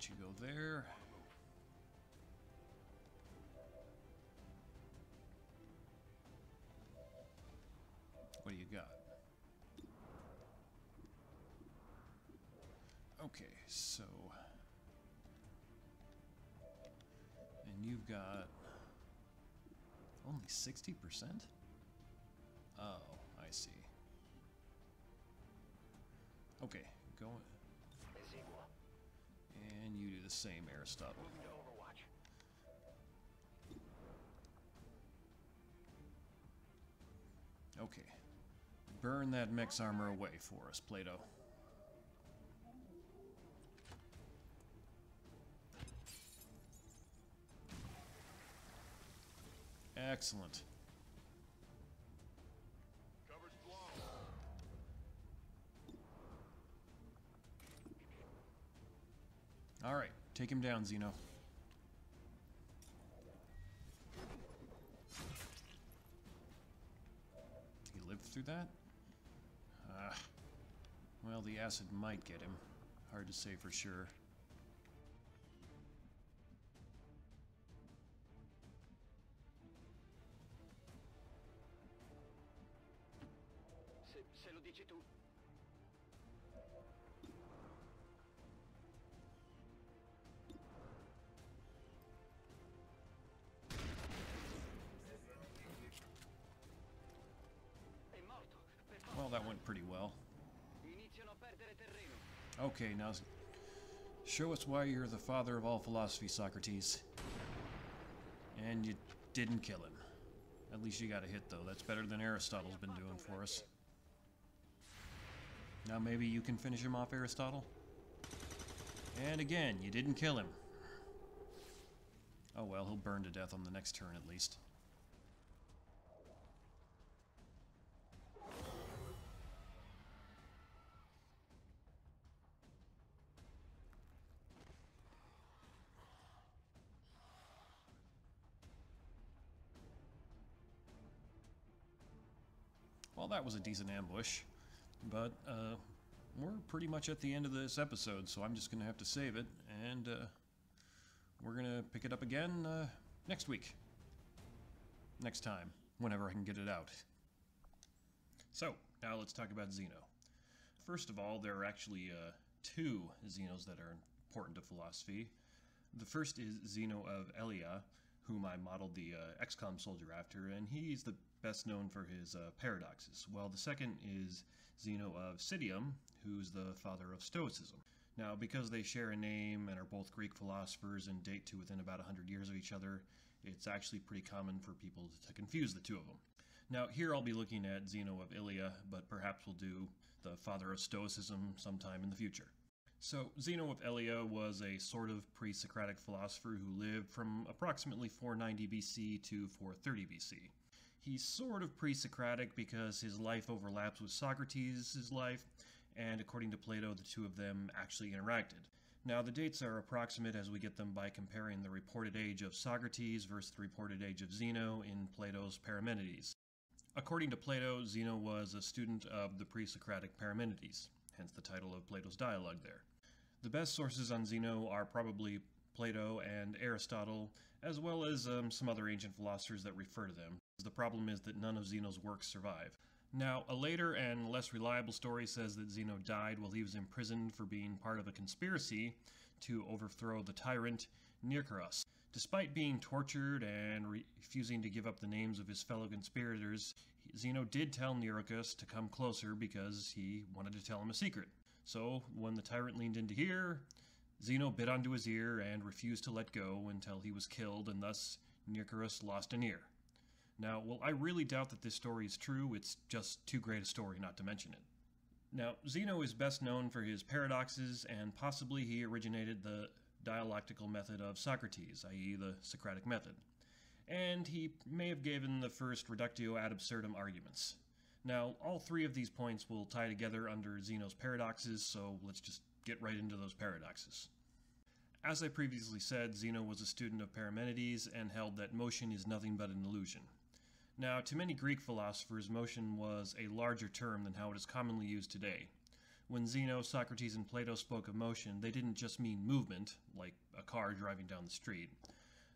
let you go there. What do you got? Okay, so... And you've got... only 60%? Oh, I see. Okay, go... And you do the same, Aristotle. Moving to Overwatch. Okay. Burn that mech's armor away for us, Plato. Excellent. Cover's blown. All right, take him down, Zeno. Did he live through that? Well, the acid might get him. Hard to say for sure. Se lo dici tu. È morto. Well, that went pretty well. Iniziano a perdere terreno. Okay, now show us why you're the father of all philosophy, Socrates. And you didn't kill him. At least you got a hit, though. That's better than Aristotle's been doing for us. Now maybe you can finish him off, Aristotle? And again, you didn't kill him. Oh well, he'll burn to death on the next turn at least. Well, that was a decent ambush, but we're pretty much at the end of this episode, so I'm just going to have to save it, and we're going to pick it up again next week. Next time, whenever I can get it out. So, now let's talk about Zeno. First of all, there are actually two Zenos that are important to philosophy. The first is Zeno of Elea, whom I modeled the XCOM soldier after, and he's the best known for his paradoxes, while the second is Zeno of Citium, who's the father of Stoicism. Now, because they share a name and are both Greek philosophers and date to within about 100 years of each other, it's actually pretty common for people to confuse the two of them. Now, here I'll be looking at Zeno of Elea, but perhaps we'll do the father of Stoicism sometime in the future. So, Zeno of Elea was a sort of pre-Socratic philosopher who lived from approximately 490 BC to 430 BC. He's sort of pre-Socratic because his life overlaps with Socrates' life, and according to Plato, the two of them actually interacted. Now, the dates are approximate as we get them by comparing the reported age of Socrates versus the reported age of Zeno in Plato's Parmenides. According to Plato, Zeno was a student of the pre-Socratic Parmenides, hence the title of Plato's dialogue there. The best sources on Zeno are probably Plato and Aristotle, as well as some other ancient philosophers that refer to them. The problem is that none of Zeno's works survive. Now, a later and less reliable story says that Zeno died while he was imprisoned for being part of a conspiracy to overthrow the tyrant Nearchus. Despite being tortured and refusing to give up the names of his fellow conspirators, Zeno did tell Nearchus to come closer because he wanted to tell him a secret. So, when the tyrant leaned in to hear, Zeno bit onto his ear and refused to let go until he was killed, and thus Nearchus lost an ear. Now, while I really doubt that this story is true, it's just too great a story not to mention it. Now, Zeno is best known for his paradoxes, and possibly he originated the dialectical method of Socrates, i.e. the Socratic method. And he may have given the first reductio ad absurdum arguments. Now, all three of these points will tie together under Zeno's paradoxes, so let's just get right into those paradoxes. As I previously said, Zeno was a student of Parmenides and held that motion is nothing but an illusion. Now, to many Greek philosophers, motion was a larger term than how it is commonly used today. When Zeno, Socrates, and Plato spoke of motion, they didn't just mean movement, like a car driving down the street.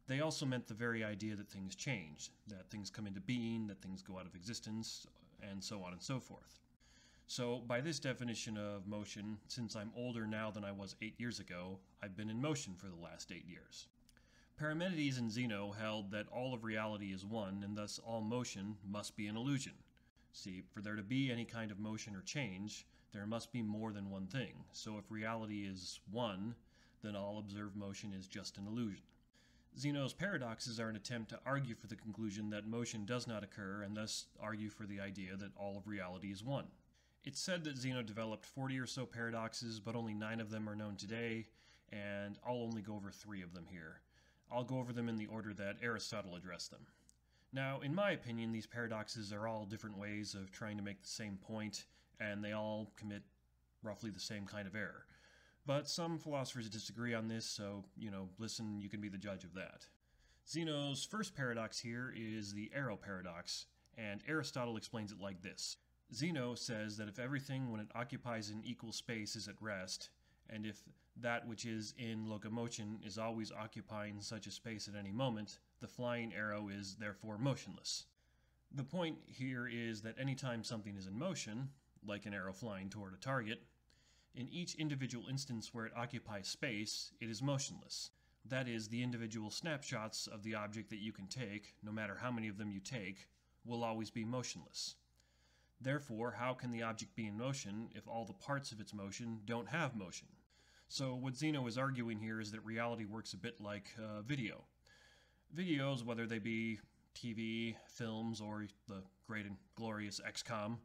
They also meant the very idea that things change, that things come into being, that things go out of existence, and so on and so forth. So, by this definition of motion, since I'm older now than I was 8 years ago, I've been in motion for the last 8 years. Parmenides and Zeno held that all of reality is one, and thus all motion must be an illusion. See, for there to be any kind of motion or change, there must be more than one thing. So if reality is one, then all observed motion is just an illusion. Zeno's paradoxes are an attempt to argue for the conclusion that motion does not occur, and thus argue for the idea that all of reality is one. It's said that Zeno developed 40 or so paradoxes, but only 9 of them are known today, and I'll only go over 3 of them here. I'll go over them in the order that Aristotle addressed them. Now, in my opinion, these paradoxes are all different ways of trying to make the same point, and they all commit roughly the same kind of error. But some philosophers disagree on this, so, listen, you can be the judge of that. Zeno's first paradox here is the arrow paradox, and Aristotle explains it like this. Zeno says that if everything when it occupies an equal space is at rest, and if that which is in locomotion is always occupying such a space at any moment, the flying arrow is therefore motionless. The point here is that anytime something is in motion, like an arrow flying toward a target, in each individual instance where it occupies space, it is motionless. That is, the individual snapshots of the object that you can take, no matter how many of them you take, will always be motionless. Therefore, how can the object be in motion if all the parts of its motion don't have motion? So what Zeno is arguing here is that reality works a bit like video. Videos, whether they be TV, films, or the great and glorious XCOM,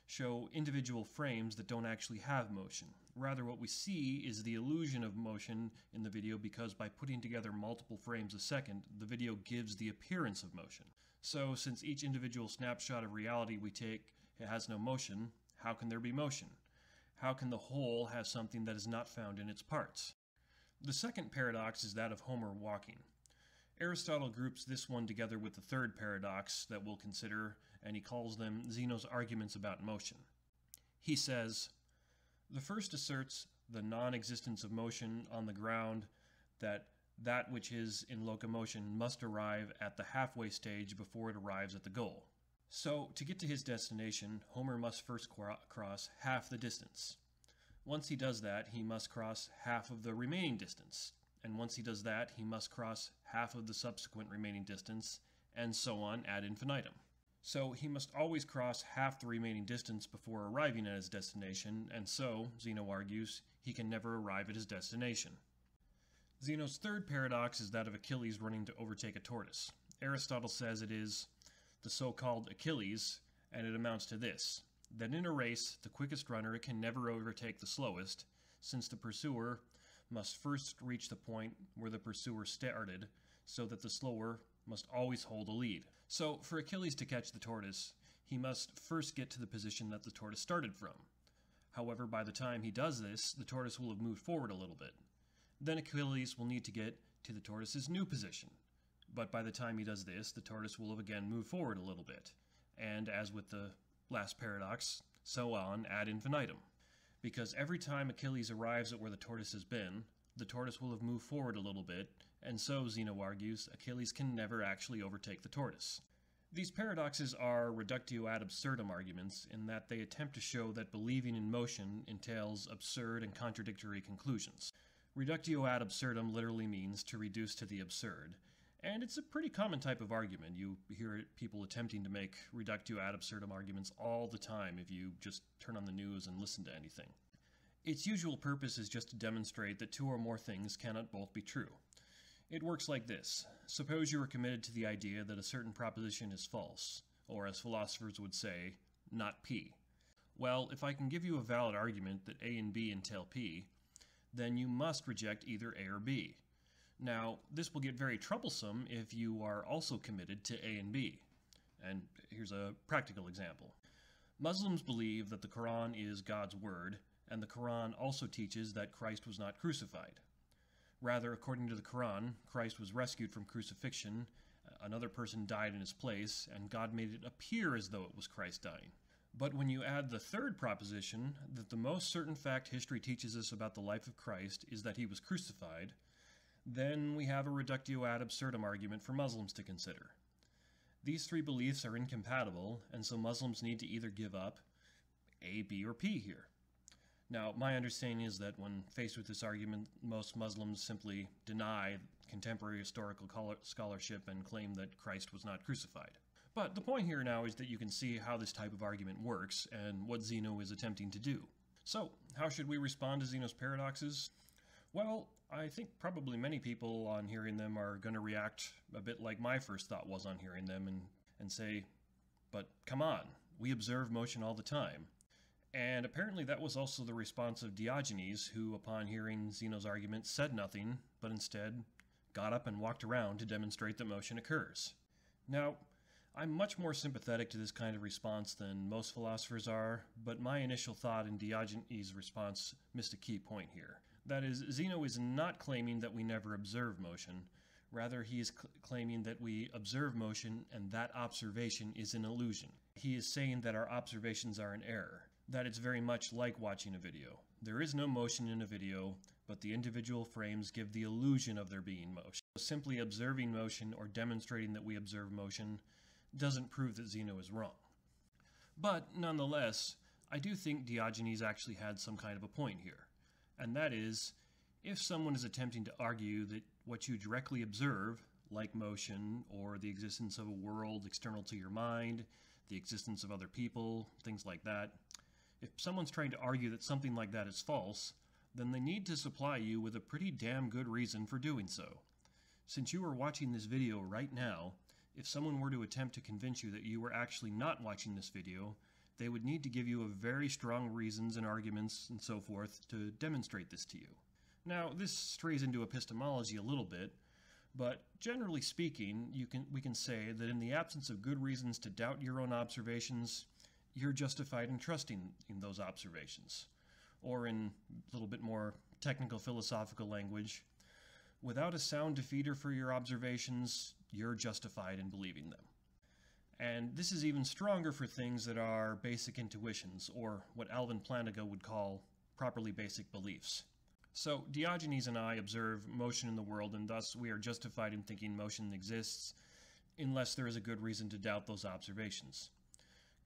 show individual frames that don't actually have motion. Rather, what we see is the illusion of motion in the video because by putting together multiple frames a second, the video gives the appearance of motion. So, since each individual snapshot of reality we take has no motion, how can there be motion? How can the whole have something that is not found in its parts? The second paradox is that of Homer walking. Aristotle groups this one together with the third paradox that we'll consider, and he calls them Zeno's arguments about motion. He says, the first asserts the non-existence of motion on the ground that which is in locomotion must arrive at the halfway stage before it arrives at the goal. So, to get to his destination, Homer must first cross half the distance. Once he does that, he must cross half of the remaining distance. And once he does that, he must cross half of the subsequent remaining distance, and so on ad infinitum. So he must always cross half the remaining distance before arriving at his destination, and so, Zeno argues, he can never arrive at his destination. Zeno's third paradox is that of Achilles running to overtake a tortoise. Aristotle says it is the so-called Achilles, and it amounts to this, that in a race, the quickest runner can never overtake the slowest, since the pursuer must first reach the point where the pursuer started, so that the slower must always hold a lead. So, for Achilles to catch the tortoise, he must first get to the position that the tortoise started from. However, by the time he does this, the tortoise will have moved forward a little bit. Then Achilles will need to get to the tortoise's new position. But by the time he does this, the tortoise will have again moved forward a little bit. And as with the last paradox, so on ad infinitum. Because every time Achilles arrives at where the tortoise has been, the tortoise will have moved forward a little bit, and so, Zeno argues, Achilles can never actually overtake the tortoise. These paradoxes are reductio ad absurdum arguments in that they attempt to show that believing in motion entails absurd and contradictory conclusions. Reductio ad absurdum literally means to reduce to the absurd, and it's a pretty common type of argument. You hear people attempting to make reductio ad absurdum arguments all the time if you just turn on the news and listen to anything. Its usual purpose is just to demonstrate that 2 or more things cannot both be true. It works like this. Suppose you are committed to the idea that a certain proposition is false, or as philosophers would say, not P. Well, if I can give you a valid argument that A and B entail P, then you must reject either A or B. Now, this will get very troublesome if you are also committed to A and B. And here's a practical example. Muslims believe that the Quran is God's word, and the Quran also teaches that Christ was not crucified. Rather, according to the Quran, Christ was rescued from crucifixion, another person died in his place, and God made it appear as though it was Christ dying. But when you add the third proposition, that the most certain fact history teaches us about the life of Christ is that he was crucified, then we have a reductio ad absurdum argument for Muslims to consider. These three beliefs are incompatible, and so Muslims need to either give up A, B, or P here. Now, my understanding is that when faced with this argument, most Muslims simply deny contemporary historical scholarship and claim that Christ was not crucified. But the point here now is that you can see how this type of argument works and what Zeno is attempting to do. So, how should we respond to Zeno's paradoxes? Well, I think probably many people on hearing them are going to react a bit like my first thought was on hearing them and say, but come on, we observe motion all the time. And apparently that was also the response of Diogenes, who upon hearing Zeno's argument said nothing, but instead got up and walked around to demonstrate that motion occurs. Now, I'm much more sympathetic to this kind of response than most philosophers are, but my initial thought in Diogenes' response missed a key point here. That is, Zeno is not claiming that we never observe motion. Rather, he is claiming that we observe motion and that observation is an illusion. He is saying that our observations are an error, that it's very much like watching a video. There is no motion in a video, but the individual frames give the illusion of there being motion. Simply observing motion or demonstrating that we observe motion doesn't prove that Zeno is wrong. But nonetheless, I do think Diogenes actually had some kind of a point here. And that is, if someone is attempting to argue that what you directly observe, like motion or the existence of a world external to your mind, the existence of other people, things like that, if someone's trying to argue that something like that is false, then they need to supply you with a pretty damn good reason for doing so. Since you are watching this video right now, if someone were to attempt to convince you that you were actually not watching this video, they would need to give you a very strong reasons and arguments and so forth to demonstrate this to you. Now, this strays into epistemology a little bit, but generally speaking, we can say that in the absence of good reasons to doubt your own observations, you're justified in trusting in those observations. Or in a little bit more technical philosophical language, without a sound defeater for your observations, you're justified in believing them. And this is even stronger for things that are basic intuitions, or what Alvin Plantinga would call properly basic beliefs. So Diogenes and I observe motion in the world, and thus we are justified in thinking motion exists, unless there is a good reason to doubt those observations.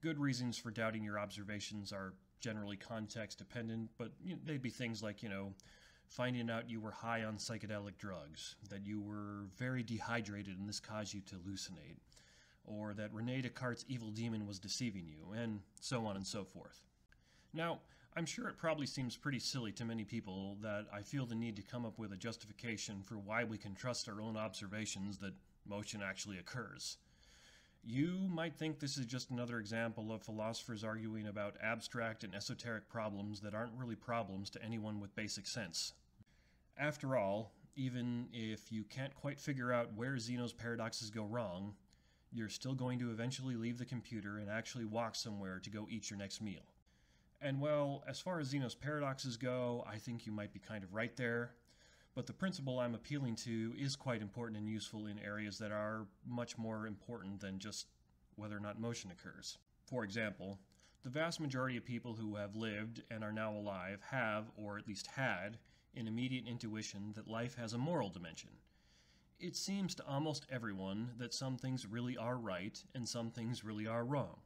Good reasons for doubting your observations are generally context dependent, but they'd be things like, finding out you were high on psychedelic drugs, that you were very dehydrated and this caused you to hallucinate, or that Rene Descartes' evil demon was deceiving you, and so on and so forth. Now, I'm sure it probably seems pretty silly to many people that I feel the need to come up with a justification for why we can trust our own observations that motion actually occurs. You might think this is just another example of philosophers arguing about abstract and esoteric problems that aren't really problems to anyone with basic sense. After all, even if you can't quite figure out where Zeno's paradoxes go wrong, you're still going to eventually leave the computer and actually walk somewhere to go eat your next meal. And well, as far as Zeno's paradoxes go, I think you might be kind of right there, but the principle I'm appealing to is quite important and useful in areas that are much more important than just whether or not motion occurs. For example, the vast majority of people who have lived and are now alive have, or at least had, an immediate intuition that life has a moral dimension. It seems to almost everyone that some things really are right and some things really are wrong.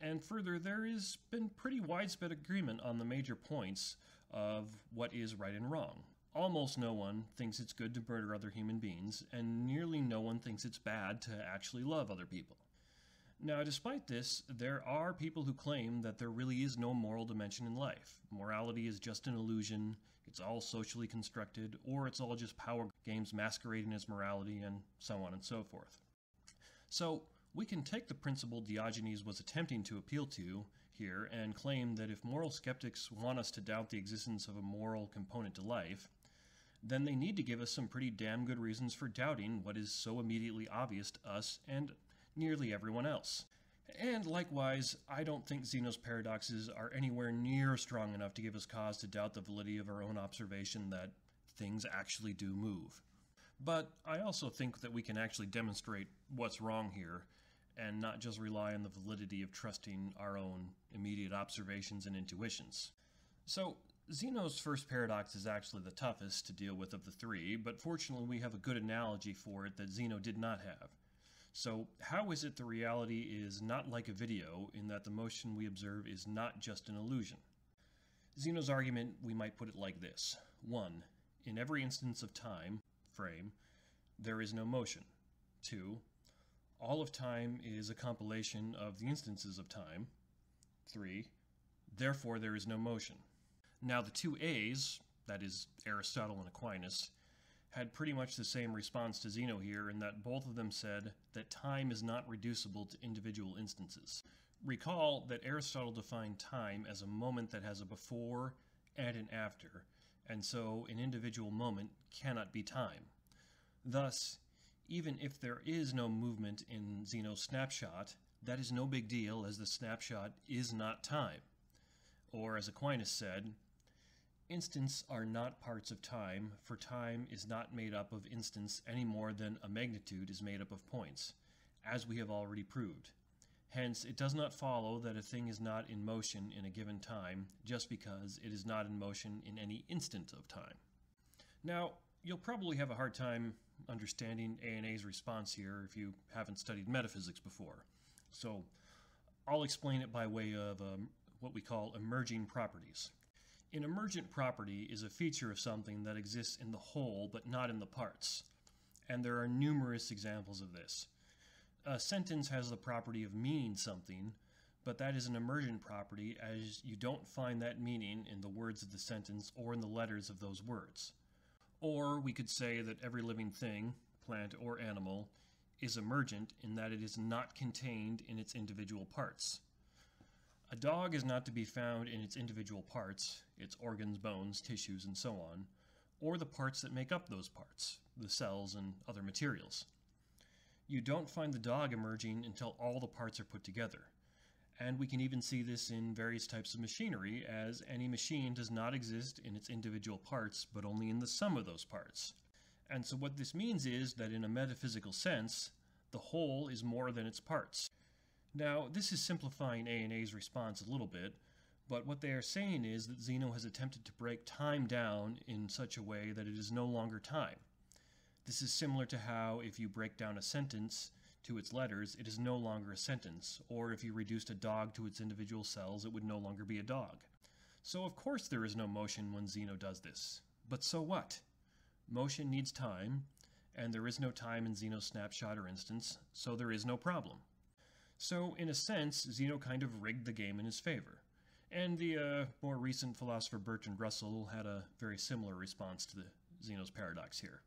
And further, there has been pretty widespread agreement on the major points of what is right and wrong. Almost no one thinks it's good to murder other human beings, and nearly no one thinks it's bad to actually love other people. Now, despite this, there are people who claim that there really is no moral dimension in life. Morality is just an illusion, it's all socially constructed, or it's all just power games masquerading as morality, and so on and so forth. So, we can take the principle Diogenes was attempting to appeal to here and claim that if moral skeptics want us to doubt the existence of a moral component to life, then they need to give us some pretty damn good reasons for doubting what is so immediately obvious to us and nearly everyone else. And likewise, I don't think Zeno's paradoxes are anywhere near strong enough to give us cause to doubt the validity of our own observation that things actually do move. But I also think that we can actually demonstrate what's wrong here, and not just rely on the validity of trusting our own immediate observations and intuitions. So, Zeno's first paradox is actually the toughest to deal with of the three, but fortunately we have a good analogy for it that Zeno did not have. So, how is it the reality is not like a video in that the motion we observe is not just an illusion? Zeno's argument, we might put it like this. 1. In every instance of time, frame, there is no motion. 2. All of time is a compilation of the instances of time. 3. Therefore, there is no motion. Now, the two A's, that is, Aristotle and Aquinas, had pretty much the same response to Zeno here in that both of them said that time is not reducible to individual instances. Recall that Aristotle defined time as a moment that has a before and an after, and so an individual moment cannot be time. Thus, even if there is no movement in Zeno's snapshot, that is no big deal as the snapshot is not time. Or as Aquinas said, instants are not parts of time, for time is not made up of instants any more than a magnitude is made up of points, as we have already proved. Hence, it does not follow that a thing is not in motion in a given time just because it is not in motion in any instant of time. Now, you'll probably have a hard time understanding A&A's response here if you haven't studied metaphysics before. So, I'll explain it by way of what we call emerging properties. An emergent property is a feature of something that exists in the whole but not in the parts. And there are numerous examples of this. A sentence has the property of meaning something, but that is an emergent property as you don't find that meaning in the words of the sentence or in the letters of those words. Or we could say that every living thing, plant or animal, is emergent in that it is not contained in its individual parts. A dog is not to be found in its individual parts, its organs, bones, tissues, and so on, or the parts that make up those parts, the cells and other materials. You don't find the dog emerging until all the parts are put together. And we can even see this in various types of machinery, as any machine does not exist in its individual parts, but only in the sum of those parts. And so what this means is that in a metaphysical sense, the whole is more than its parts. Now, this is simplifying A&A's response a little bit, but what they are saying is that Zeno has attempted to break time down in such a way that it is no longer time. This is similar to how if you break down a sentence to its letters, it is no longer a sentence, or if you reduced a dog to its individual cells, it would no longer be a dog. So of course there is no motion when Zeno does this. But so what? Motion needs time, and there is no time in Zeno's snapshot or instance, so there is no problem. So in a sense, Zeno kind of rigged the game in his favor. And the more recent philosopher Bertrand Russell had a very similar response to Zeno's paradox here.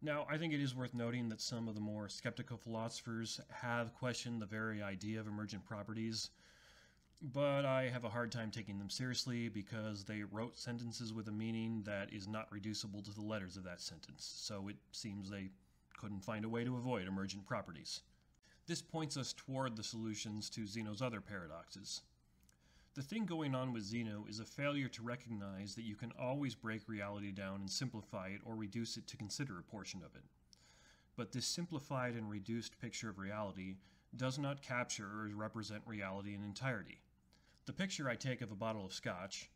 Now, I think it is worth noting that some of the more skeptical philosophers have questioned the very idea of emergent properties, but I have a hard time taking them seriously because they wrote sentences with a meaning that is not reducible to the letters of that sentence, so it seems they couldn't find a way to avoid emergent properties. This points us toward the solutions to Zeno's other paradoxes. The thing going on with Zeno is a failure to recognize that you can always break reality down and simplify it or reduce it to consider a portion of it. But this simplified and reduced picture of reality does not capture or represent reality in entirety. The picture I take of a bottle of scotch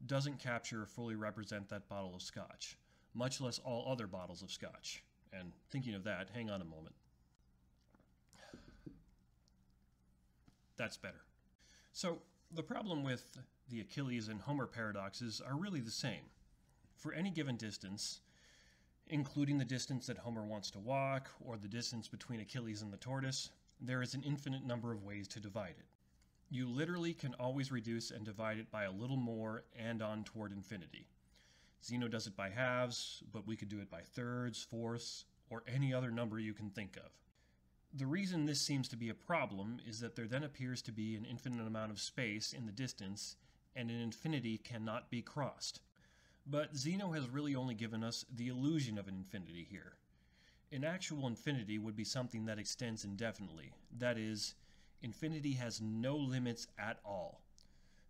doesn't capture or fully represent that bottle of scotch, much less all other bottles of scotch. And thinking of that, hang on a moment. That's better. So, the problem with the Achilles and Homer paradoxes are really the same. For any given distance, including the distance that Homer wants to walk, or the distance between Achilles and the tortoise, there is an infinite number of ways to divide it. You literally can always reduce and divide it by a little more and on toward infinity. Zeno does it by halves, but we could do it by thirds, fourths, or any other number you can think of. The reason this seems to be a problem is that there then appears to be an infinite amount of space in the distance, and an infinity cannot be crossed. But Zeno has really only given us the illusion of an infinity here. An actual infinity would be something that extends indefinitely. That is, infinity has no limits at all.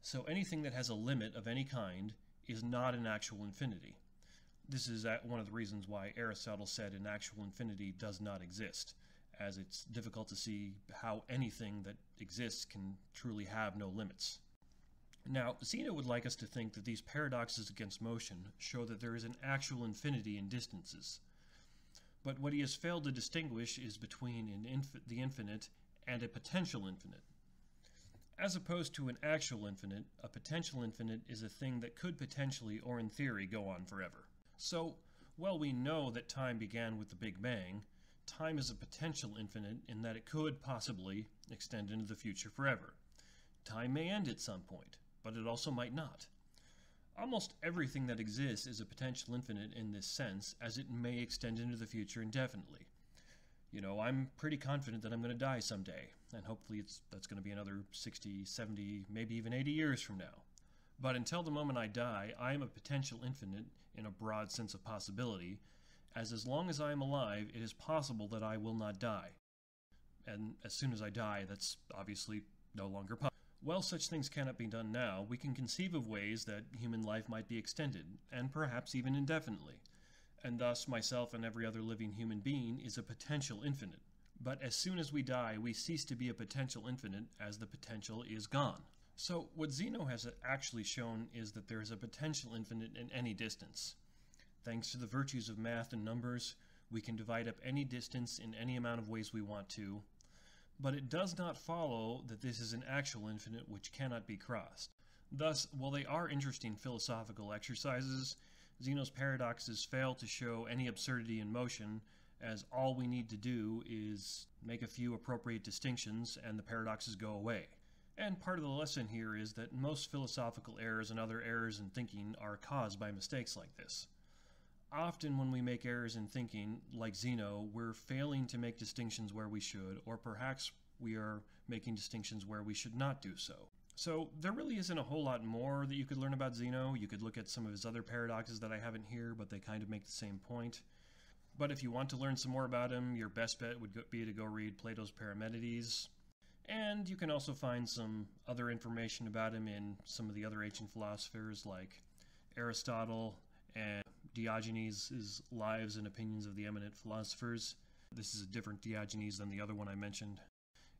So anything that has a limit of any kind is not an actual infinity. This is one of the reasons why Aristotle said an actual infinity does not exist, as it's difficult to see how anything that exists can truly have no limits. Now, Zeno would like us to think that these paradoxes against motion show that there is an actual infinity in distances. But what he has failed to distinguish is between the infinite and a potential infinite. As opposed to an actual infinite, a potential infinite is a thing that could potentially, or in theory, go on forever. So, while we know that time began with the Big Bang, time is a potential infinite in that it could possibly extend into the future forever. Time may end at some point, but it also might not. Almost everything that exists is a potential infinite in this sense, as it may extend into the future indefinitely. You know, I'm pretty confident that I'm going to die someday, and hopefully that's going to be another 60, 70, maybe even 80 years from now. But until the moment I die, I am a potential infinite in a broad sense of possibility, as long as I am alive, it is possible that I will not die. And as soon as I die, that's obviously no longer possible. While such things cannot be done now, we can conceive of ways that human life might be extended, and perhaps even indefinitely. And thus, myself and every other living human being is a potential infinite. But as soon as we die, we cease to be a potential infinite, as the potential is gone. So, what Zeno has actually shown is that there is a potential infinite in any distance. Thanks to the virtues of math and numbers, we can divide up any distance in any amount of ways we want to, but it does not follow that this is an actual infinite which cannot be crossed. Thus, while they are interesting philosophical exercises, Zeno's paradoxes fail to show any absurdity in motion, as all we need to do is make a few appropriate distinctions and the paradoxes go away. And part of the lesson here is that most philosophical errors and other errors in thinking are caused by mistakes like this. Often when we make errors in thinking, like Zeno, we're failing to make distinctions where we should, or perhaps we are making distinctions where we should not do so. So there really isn't a whole lot more that you could learn about Zeno. You could look at some of his other paradoxes that I haven't here, but they kind of make the same point. But if you want to learn some more about him, your best bet would be to go read Plato's Parmenides. And you can also find some other information about him in some of the other ancient philosophers like Aristotle and Diogenes' Lives and Opinions of the Eminent Philosophers. This is a different Diogenes than the other one I mentioned.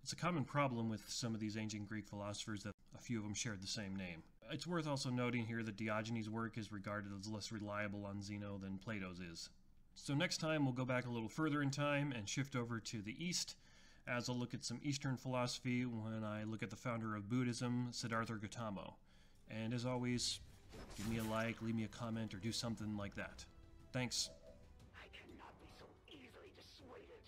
It's a common problem with some of these ancient Greek philosophers that a few of them shared the same name. It's worth also noting here that Diogenes' work is regarded as less reliable on Zeno than Plato's is. So next time we'll go back a little further in time and shift over to the East, as I'll look at some Eastern philosophy when I look at the founder of Buddhism, Siddhartha Gautama. And as always, give me a like, leave me a comment, or do something like that. Thanks. I cannot be so easily dissuaded.